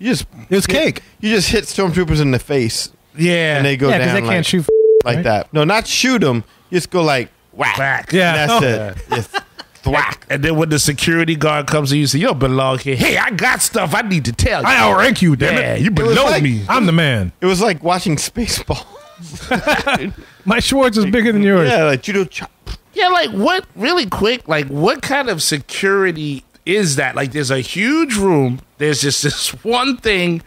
was cake. You just hit stormtroopers in the face. Yeah, And they go Yeah, because down they can't shoot like right? that. No, not shoot them. You just go like whack. Whack. Yeah. That's Oh. it. Just thwack. And then when the security guard comes in, you say, "You don't belong here." Hey, I got stuff I need to tell you. I outrank you, damn Yeah, it. you was below like- me. I'm the man. It was like watching Spaceballs. My Schwartz is bigger than yours. Yeah, like judo chop. Yeah, like what? Really quick, like what kind of security is that? Like, there's a huge room. There's just this one thing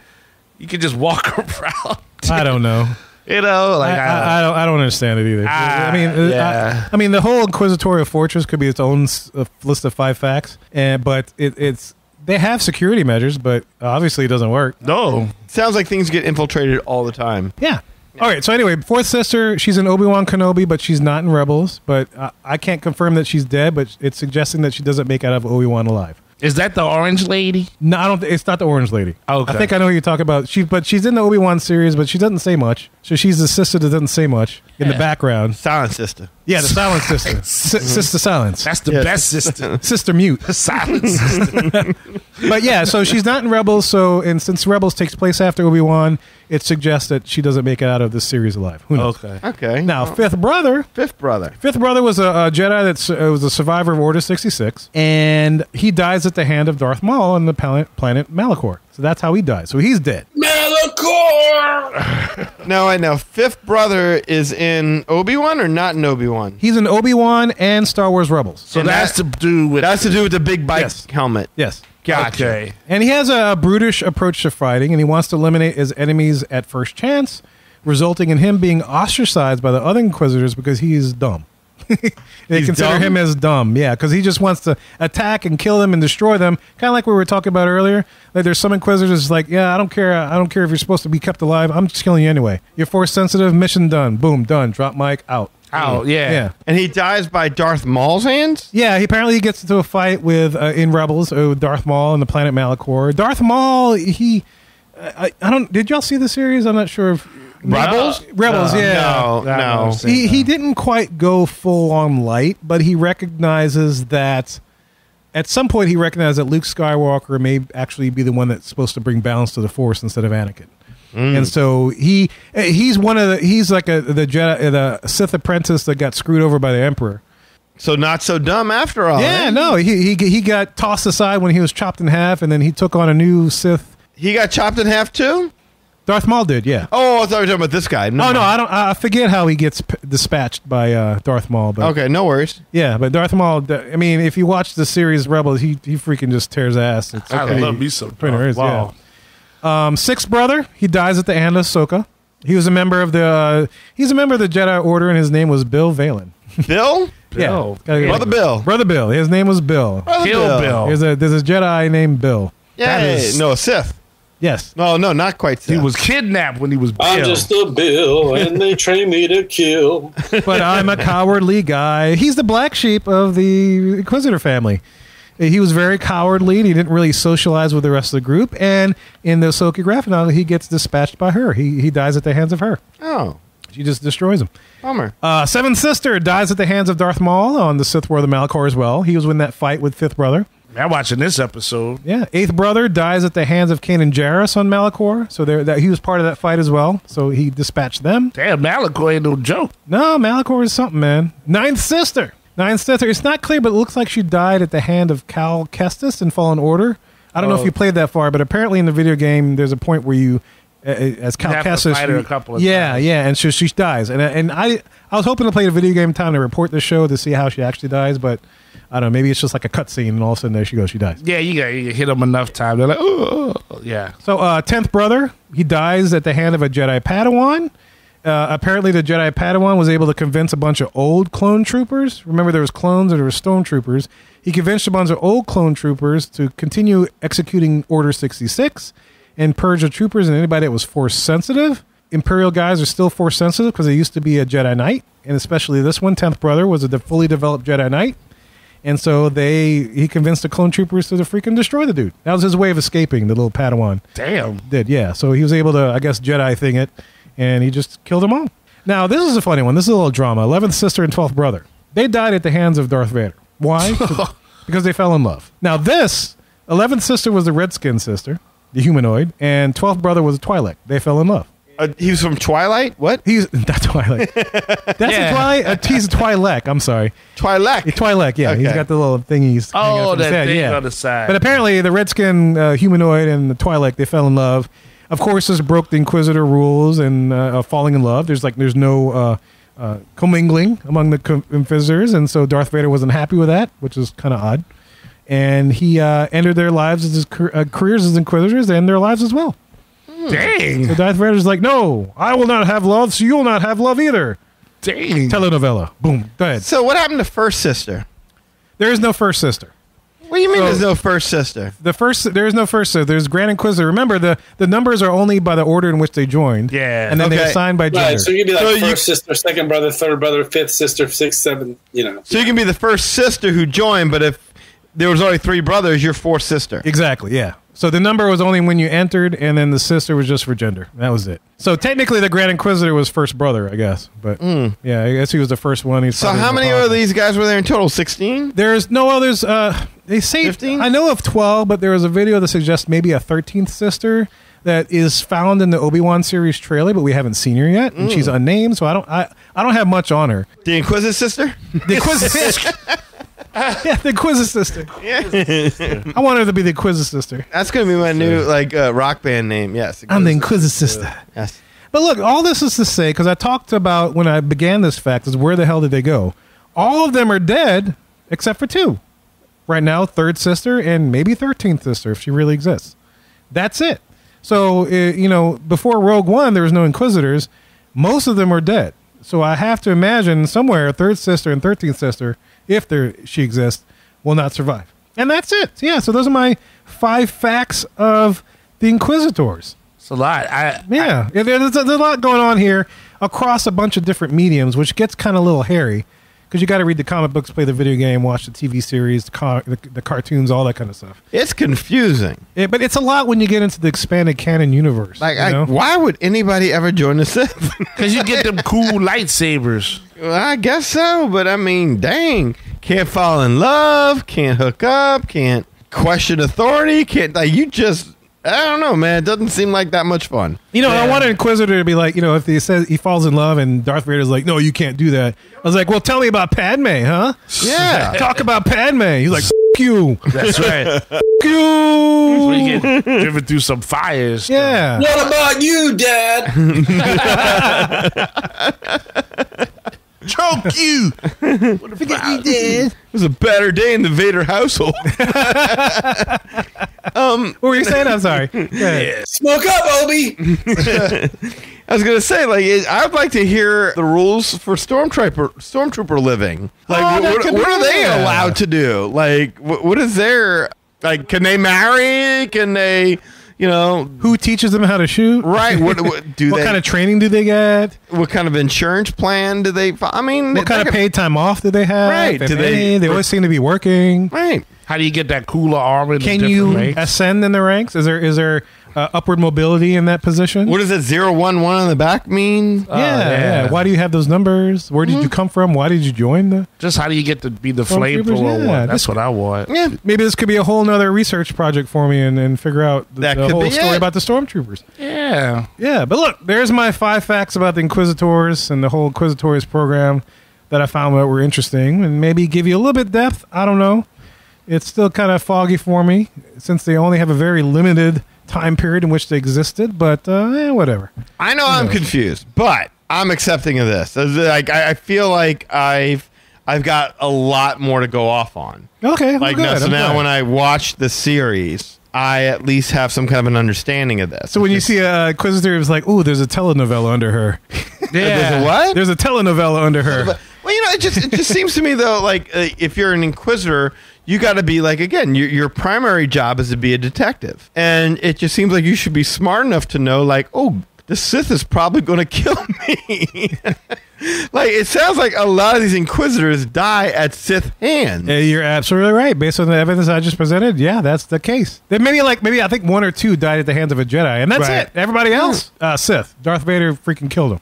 you can just walk around. I don't know. You know, like I don't understand it either. yeah. I mean, the whole Inquisitorial Fortress could be its own list of 5 facts, but it's they have security measures, but obviously it doesn't work. no. Sounds like things get infiltrated all the time. Yeah. All right. So anyway, fourth sister, she's in Obi-Wan Kenobi, but she's not in Rebels. But I can't confirm that she's dead, but it's suggesting that she doesn't make out of Obi-Wan alive. Is that the orange lady? No, I don't. It's not the orange lady. Okay. I think I know who you're talking about. But she's in the Obi-Wan series, but she doesn't say much. So she's the sister that doesn't say much in the background. Silent sister. Yeah, the silent sister. Sister Silence. That's the best sister. Sister Mute. Silent sister. But yeah, so she's not in Rebels. And since Rebels takes place after Obi-Wan, it suggests that she doesn't make it out of this series alive. Who knows? Okay. Now, fifth brother Fifth brother. was a Jedi that was a survivor of Order 66, and he dies at the hand of Darth Maul on the planet Malachor. So that's how he dies. So he's dead. Malachor! No, I know. Fifth brother is in Obi-Wan or not in Obi-Wan? He's in Obi-Wan and Star Wars Rebels. So And that's to do with. That's to do with the big bike Yes. helmet. Yes. Gotcha. Okay. And he has a brutish approach to fighting, and he wants to eliminate his enemies at first chance, resulting in him being ostracized by the other Inquisitors because he is dumb. They He's consider dumb? him as dumb, yeah, because he just wants to attack and kill them and destroy them, kind of like we were talking about earlier. Like there's some Inquisitors like, yeah, I don't care if you're supposed to be kept alive, I'm just killing you anyway. You're force sensitive, mission done, boom, done, drop mic, out. Oh, yeah. Yeah. And he dies by Darth Maul's hands? Yeah, he gets into a fight with in Rebels with Darth Maul and the planet Malachor. Darth Maul, I don't. Did y'all see the series? I'm not sure if Rebels? Rebels, yeah. No. He didn't quite go full on light, but he recognizes that at some point he recognized that Luke Skywalker may actually be the one that's supposed to bring balance to the Force instead of Anakin. And so he's like the Jedi, the Sith apprentice that got screwed over by the Emperor. So not so dumb after all. Yeah, eh? no, he got tossed aside when he was chopped in half, and then he took on a new Sith. He got chopped in half too? Darth Maul did, yeah. Oh, I thought you were talking about this guy. Oh no, I forget how he gets dispatched by Darth Maul. But Okay, no worries. yeah, but Darth Maul. I mean, if you watch the series Rebels, he freaking just tears ass. It's I pretty- love me some. pretty nice, Wow. Sixth brother, he dies at the hand of Ahsoka. He was a member of the Jedi Order, and his name was Bill Valen. Bill? Bill. Yeah, Brother Bill. Brother Bill. His name was Bill. Kill Bill. There's a Jedi named Bill. Yay. No, a Sith. Yes. No, not quite Sith. He was kidnapped when he was Bill. I'm just a Bill, and they train me to kill. But I'm a cowardly guy. He's the black sheep of the Inquisitor family. He was very cowardly, and he didn't really socialize with the rest of the group. And in the Ahsoka graphic novel, he gets dispatched by her. He dies at the hands of her. Oh, She just destroys him. bummer. Seventh sister dies at the hands of Darth Maul on the Sith War of the Malachor as well. He was in that fight with fifth brother. I'm watching this episode. Yeah, eighth brother dies at the hands of Kanan Jarrus on Malachor. So he was part of that fight as well. So he dispatched them. Damn, Malachor ain't no joke. No, Malachor is something, man. Ninth sister. It's not clear, but it looks like she died at the hand of Cal Kestis in Fallen Order. I don't know if you played that far, but apparently in the video game, there's a point where you, as Cal You have to Kestis, fight her a couple of yeah, times. yeah, and she dies. And I was hoping to play the video game time to report the show to see how she actually dies, but I don't know. Maybe it's just like a cutscene, and all of a sudden there she goes, she dies. Yeah, you hit them enough time. They're like, oh, yeah. So, 10th brother, he dies at the hand of a Jedi Padawan. Apparently, the Jedi Padawan was able to convince a bunch of old clone troopers. Remember, there was clones and there were stormtroopers. He convinced a bunch of old clone troopers to continue executing Order 66 and purge the troopers and anybody that was force sensitive. Imperial guys are still force sensitive because they used to be a Jedi Knight, and especially this one, 10th brother, was a fully developed Jedi Knight. And so he convinced the clone troopers to freaking destroy the dude. That was his way of escaping, the little Padawan. Damn. Did, yeah. So he was able to, I guess, Jedi thing it, and he just killed them all. Now, this is a funny one. This is a little drama. 11th sister and 12th brother. They died at the hands of Darth Vader. Why? Because they fell in love. Now, this, 11th sister was the Redskin sister, the humanoid, and 12th brother was a Twi'lek. They fell in love. He was from Twilight? What? He's not Twilight. That's a Twilight. He's a Twi'lek. I'm sorry. Twi'lek. Twi'lek. Yeah, Okay. He's got the little thingies. hanging out from his head, thing on the side. But apparently, the Redskin humanoid and the Twi'lek, they fell in love. Of course, this broke the Inquisitor rules and falling in love. There's no commingling among the Inquisitors, and so Darth Vader wasn't happy with that, which is kind of odd. And he entered their lives as his careers as Inquisitors and their lives as well. Dang. So Darth Vader's like, no, I will not have love, so you will not have love either. Dang. Telenovela. Boom. Go ahead. So what happened to first sister? There is no first sister. What do you mean So- there's no first sister? There is no first sister. There's Grand Inquisitor. Remember, the numbers are only by the order in which they joined. Yeah. And then Okay. they're assigned by gender. Right, so you'd be like So you- first sister, second brother, third brother, fifth sister, sixth, seventh, So you can be the first sister who joined, but if there was only 3 brothers, you're fourth sister. Exactly, yeah. So the number was only when you entered, and then the sister was just for gender. That was it. So technically, the Grand Inquisitor was first brother, I guess. But yeah, I guess he was the first one. He's So probably how the many father. of these guys were there in total? 16? There's no others. They say 15? I know of 12, but there was a video that suggests maybe a 13th sister that is found in the Obi-Wan series trailer, but we haven't seen her yet, and she's unnamed. So I don't have much on her. The Inquisitor sister? The Inquisitor. Yeah, the Inquisitor sister. Yeah. I want her to be the Inquisitor sister. That's going to be my new rock band name. Yes. I'm the Inquisitor sister. Yes. But look, all this is to say, because I talked about when I began this fact, is where the hell did they go? All of them are dead except for 2. Right now, 3rd sister and maybe 13th sister, if she really exists. That's it. So, before Rogue One, there was no Inquisitors. Most of them are dead. So I have to imagine somewhere 3rd sister and 13th sister, if she exists, will not survive. And that's it. Yeah, so those are my 5 facts of the Inquisitors. It's a lot. Yeah, there's a lot going on here across a bunch of different mediums, which gets kind of a little hairy because you got to read the comic books, play the video game, watch the TV series, the cartoons, all that kind of stuff. It's confusing. But it's a lot when you get into the expanded canon universe. Why would anybody ever join the Sith? Because you get them cool lightsabers. Well, I guess so, but I mean, dang. Can't fall in love, can't hook up, can't question authority, I don't know, man. It doesn't seem like that much fun. I want an Inquisitor to be like, if he says he falls in love and Darth Vader's like, no, you can't do that. I was like, well, tell me about Padme, huh? Yeah. Talk about Padme. He's like, F you. That's right. F you. So you get driven through some fires. Yeah. What about you, Dad? Choke you. Forget you did. It was a better day in the Vader household. What were you saying? I'm sorry. Yeah. Smoke up, Obi. I was gonna say, I would like to hear the rules for stormtrooper living. Like, what are they allowed to do? Like, what is their can they marry? Can they? Who teaches them how to shoot? Right. What kind of training do they get? What kind of insurance plan do they? I mean, What kind of paid time off do they have? Right. If any? They always seem to be working. Right. How do you get that cooler armor? Can you ascend in the ranks? Is there upward mobility in that position? What does that 011 on the back mean? Yeah. Why do you have those numbers? Where did you come from? Why did you join the? Just how do you get to be the Stormtroopers, flamethrower yeah. one? That's what I want. Yeah. Maybe this could be a whole nother research project for me and figure out the That could whole be story it. about the Stormtroopers. Yeah. Yeah, but look, there's my 5 facts about the Inquisitors and the whole Inquisitors program that I found that were interesting and maybe give you a little bit of depth. I don't know. It's still kind of foggy for me since they only have a very limited time period in which they existed, but whatever. I know I'm confused, but I'm accepting of this. I feel like I've got a lot more to go off on. Okay, Like good. so I'm now glad. when I watch the series, I at least have some kind of an understanding of this. So when you see a Inquisitor, it's like, oh, there's a telenovela under her. There's a what? There's a telenovela under her. Well, it just seems to me though, like if you're an Inquisitor, you got to be like, again, your primary job is to be a detective, and it just seems like you should be smart enough to know, like, oh, the Sith is probably going to kill me. Like, it sounds like a lot of these Inquisitors die at Sith hands. You're absolutely right. Based on the evidence I just presented, yeah, that's the case. Then maybe I think 1 or 2 died at the hands of a Jedi, and that's it. Everybody else, Sith. Darth Vader freaking killed him.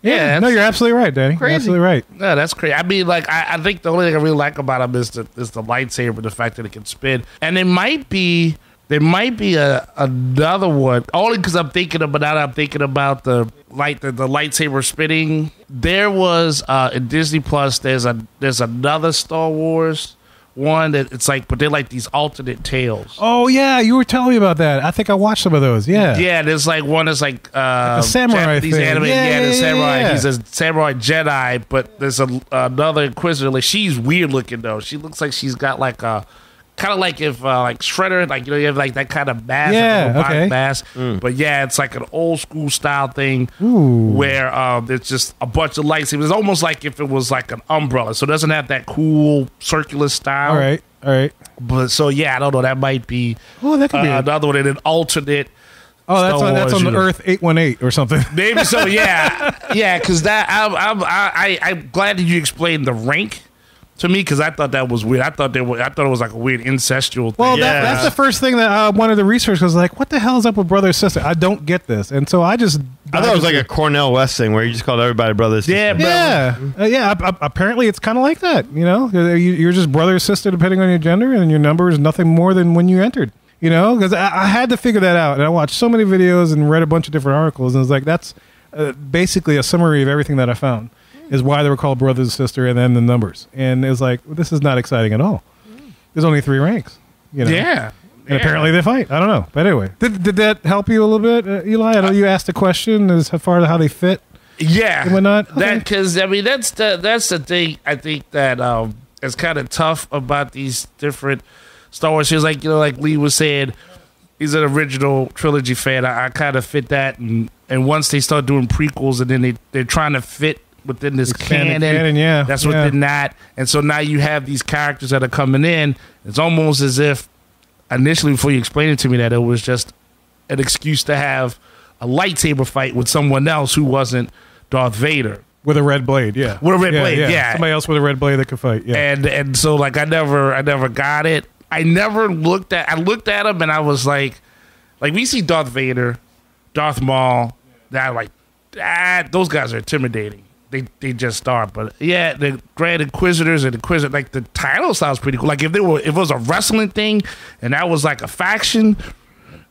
Yeah. No, you're absolutely right, Danny. Crazy. You're absolutely right. No, that's crazy. I mean, like, I think the only thing I really like about him is the lightsaber, the fact that it can spin. And there might be another one, only because I'm thinking about the lightsaber spinning. There was in Disney Plus. There's another Star Wars one that it's like, but they're like these alternate tales. Oh yeah, you were telling me about that. I think I watched some of those. Yeah, there's like one that's like a samurai Japanese thing. Anime. The samurai. Yeah. He's a samurai Jedi, but there's another Inquisitor. Like, she's weird looking though. She looks like she's got like a kind of like if like Shredder, like, you know, you have like that kind of mask, mask. But yeah, it's like an old school style thing where there's just a bunch of lightsabers. It's almost like if it was like an umbrella, so it doesn't have that cool circular style. All right. But so yeah, I don't know. That might be that could be another one, an alternate. Oh, that's on the Earth 818 or something. Maybe so. Yeah, because that I'm glad that you explained the rank to me, because I thought that was weird. I thought it was like a weird incestual thing. Well, that's the first thing that I wanted to research. I was like, what the hell is up with brother and sister? I don't get this. And so I thought it was like a Cornel West thing where you just called everybody brother and sister. Apparently it's kind of like that. You know, you're just brother or sister depending on your gender, and your number is nothing more than when you entered. You know, because I had to figure that out. And I watched so many videos and read a bunch of different articles. And it's like, that's basically a summary of everything that I found. Is why they were called brother and sister, and then the numbers. And it was like, this is not exciting at all. There's only 3 ranks. You know? Yeah. And apparently they fight. I don't know. But anyway, did that help you a little bit, Eli? I know you asked a question as far as how they fit. Yeah. And whatnot. Okay. Because, I mean, that's the thing I think that is kind of tough about these different Star Wars shows. Like, you know, like Lee was saying, he's an original trilogy fan. I kind of fit that. And once they start doing prequels, and then they're trying to fit within this canon, that's within that, and so now you have these characters that are coming in. It's almost as if initially, before you explained it to me, that it was just an excuse to have a lightsaber fight with someone else who wasn't Darth Vader with a red blade. With a red blade. Somebody else with a red blade that could fight. And so like I never got it. I looked at him and I was like we see Darth Vader, Darth Maul. That like those guys are intimidating. They just start, but yeah, the Grand Inquisitors and Inquisitor, like the title sounds pretty cool. Like if it was a wrestling thing and that was like a faction,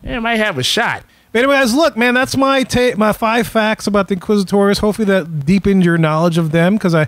it might have a shot. But anyways, look, man, that's my 5 facts about the Inquisitors. Hopefully that deepened your knowledge of them, because I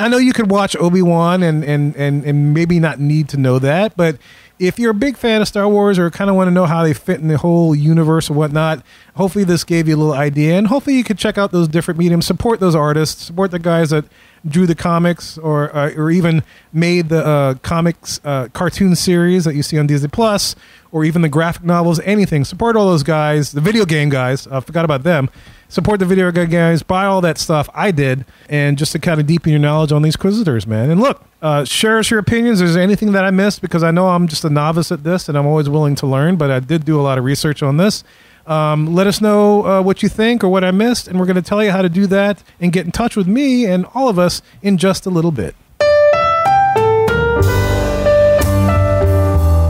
know you could watch Obi-Wan and maybe not need to know that, but if you're a big fan of Star Wars or kind of want to know how they fit in the whole universe or whatnot, hopefully this gave you a little idea. And hopefully you could check out those different mediums, support those artists, support the guys that drew the comics or even made the comics cartoon series that you see on Disney Plus, or even the graphic novels, anything. Support all those guys, the video game guys. I forgot about them. Support the video game guys, buy all that stuff. I did, and just to kind of deepen your knowledge on these Inquisitors, man. And look, share us your opinions. Is there anything that I missed? Because I know I'm just a novice at this, and I'm always willing to learn, but I did do a lot of research on this. Let us know what you think or what I missed, and we're going to tell you how to do that and get in touch with me and all of us in just a little bit.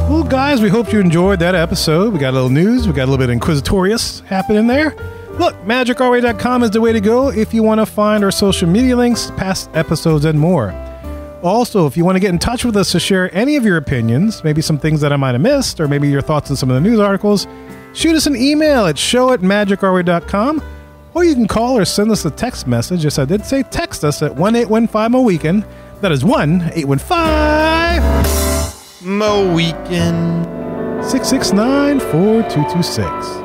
Well, guys, we hope you enjoyed that episode. We got a little news. We got a little bit of Inquisitorious happening there. Look, MagicOurWay.com is the way to go if you want to find our social media links, past episodes, and more. Also, if you want to get in touch with us to share any of your opinions, maybe some things that I might have missed, or maybe your thoughts on some of the news articles, shoot us an email at show@magicourway.com, or you can call or send us a text message. Yes, I did say text us at 1-815-MO-WEEKEND. That is 1-815-MO-WEEKEND 669-4226.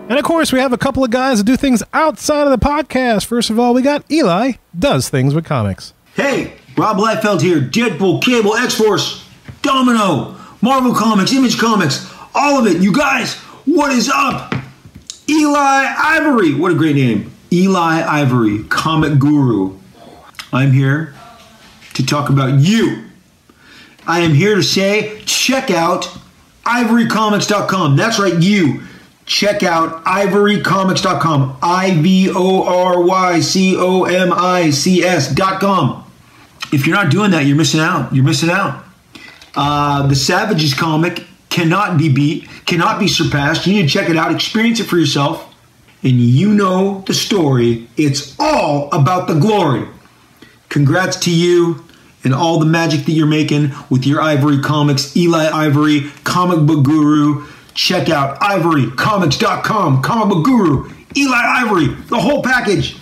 And of course, we have a couple of guys that do things outside of the podcast. First of all, we got Eli, does things with comics. Hey, Rob Liefeld here. Deadpool, Cable, X-Force, Domino, Marvel Comics, Image Comics, all of it. You guys, what is up? Eli Ivory, what a great name. Eli Ivory, comic guru. I'm here to talk about you. I am here to say, check out ivorycomics.com. That's right, you. check out ivorycomics.com. ivorycomics.com. If you're not doing that, you're missing out. You're missing out. The Savages comic cannot be beat, cannot be surpassed. You need to check it out, experience it for yourself, and you know the story. It's all about the glory. Congrats to you and all the magic that you're making with your Ivory Comics. Eli Ivory, comic book guru. Check out ivorycomics.com, comic book guru, Eli Ivory, the whole package.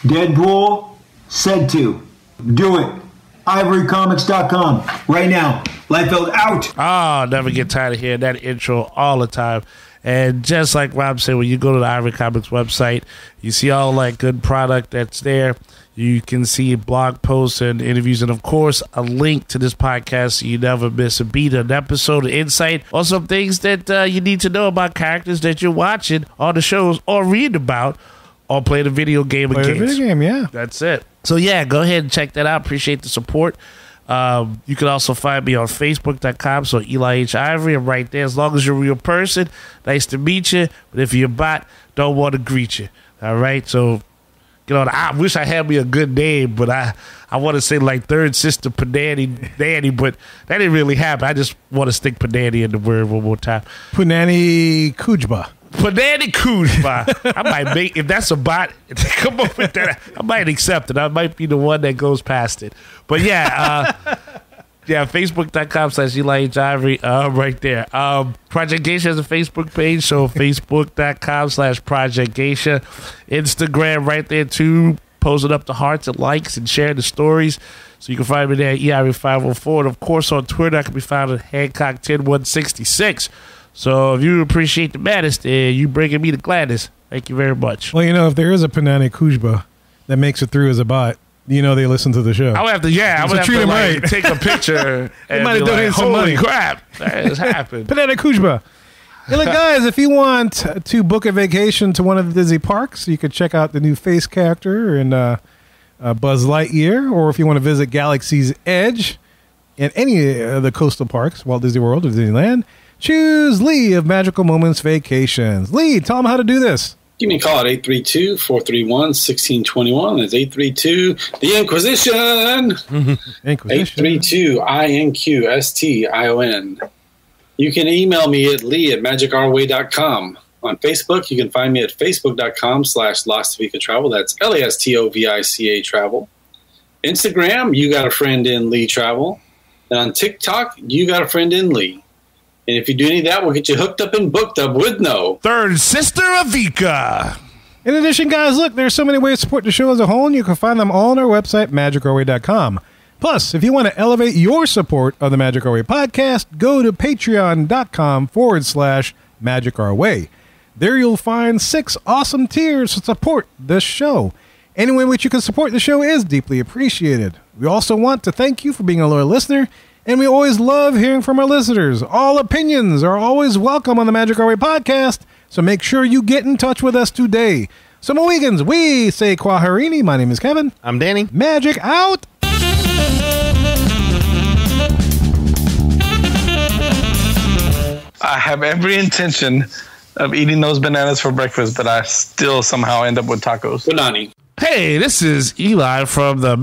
Deadpool said to. Do it. ivorycomics.com right now. Liefeld out. Oh, never get tired of hearing that intro all the time. And just like Rob said, when you go to the Ivory Comics website, you see all that good product that's there. You can see blog posts and interviews, and of course, a link to this podcast so you never miss a beat, an episode, of insight, or some things that you need to know about characters that you're watching on the shows or read about or play the video game Play the video game, yeah. That's it. So, yeah, go ahead and check that out. Appreciate the support. You can also find me on Facebook.com, so Eli H. Ivory. I'm right there. As long as you're a real person, nice to meet you. But if you're a bot, don't want to greet you. All right? So, I wish I had me a good name, but I want to say like Third Sister Panani Nanny, but that didn't really happen. I just want to stick Panani in the word one more time. Punani Kujba. Panani Kujba. I might make, if that's a bot, come up with that. I might accept it. I might be the one that goes past it. But yeah, Facebook.com/Eli H. Ivory, right there. Project Geisha has a Facebook page, so Facebook.com/Project Geisha. Instagram right there too, posting up the hearts and likes and sharing the stories. So you can find me there at EIV504. And of course on Twitter, I can be found at Hancock10166. So if you appreciate the madness, you bringing me the gladness. Thank you very much. Well, if there is a Panani Kujba that makes it through as a bot, they listen to the show. I would have to, treat him right. Take a picture. They might have donated some money. Crap, that has happened. Panani Kujba. Hey, look, guys, if you want to book a vacation to one of the Disney parks, you could check out the new face character in Buzz Lightyear, or if you want to visit Galaxy's Edge in any of the coastal parks, Walt Disney World or Disneyland, choose Lee of Magical Moments Vacations. Lee, tell them how to do this. Give me a call at 832-431-1621. That's 832 The Inquisition. Inquisition. 832-INQSTION. You can email me at lee@magicourway.com. On Facebook, you can find me at facebook.com/Lastovica Travel. That's LASTOVICA Travel. Instagram, you got a friend in Lee Travel. And on TikTok, you got a friend in Lee. And if you do any of that, we'll get you hooked up and booked up with no Third Sister Avika. In addition, guys, look, there's so many ways to support the show as a whole, and you can find them all on our website, magicourway.com. Plus, if you want to elevate your support of the Magic Our Way podcast, go to patreon.com/Magic Our Way. There you'll find 6 awesome tiers to support this show. Any way in which you can support the show is deeply appreciated. We also want to thank you for being a loyal listener, and we always love hearing from our listeners. All opinions are always welcome on the Magic Our Way podcast, so make sure you get in touch with us today. So, Mohegans, we say Kwaharini. My name is Kevin. I'm Danny. Magic out. I have every intention of eating those bananas for breakfast, but I still somehow end up with tacos. Banani. Hey, this is Eli from the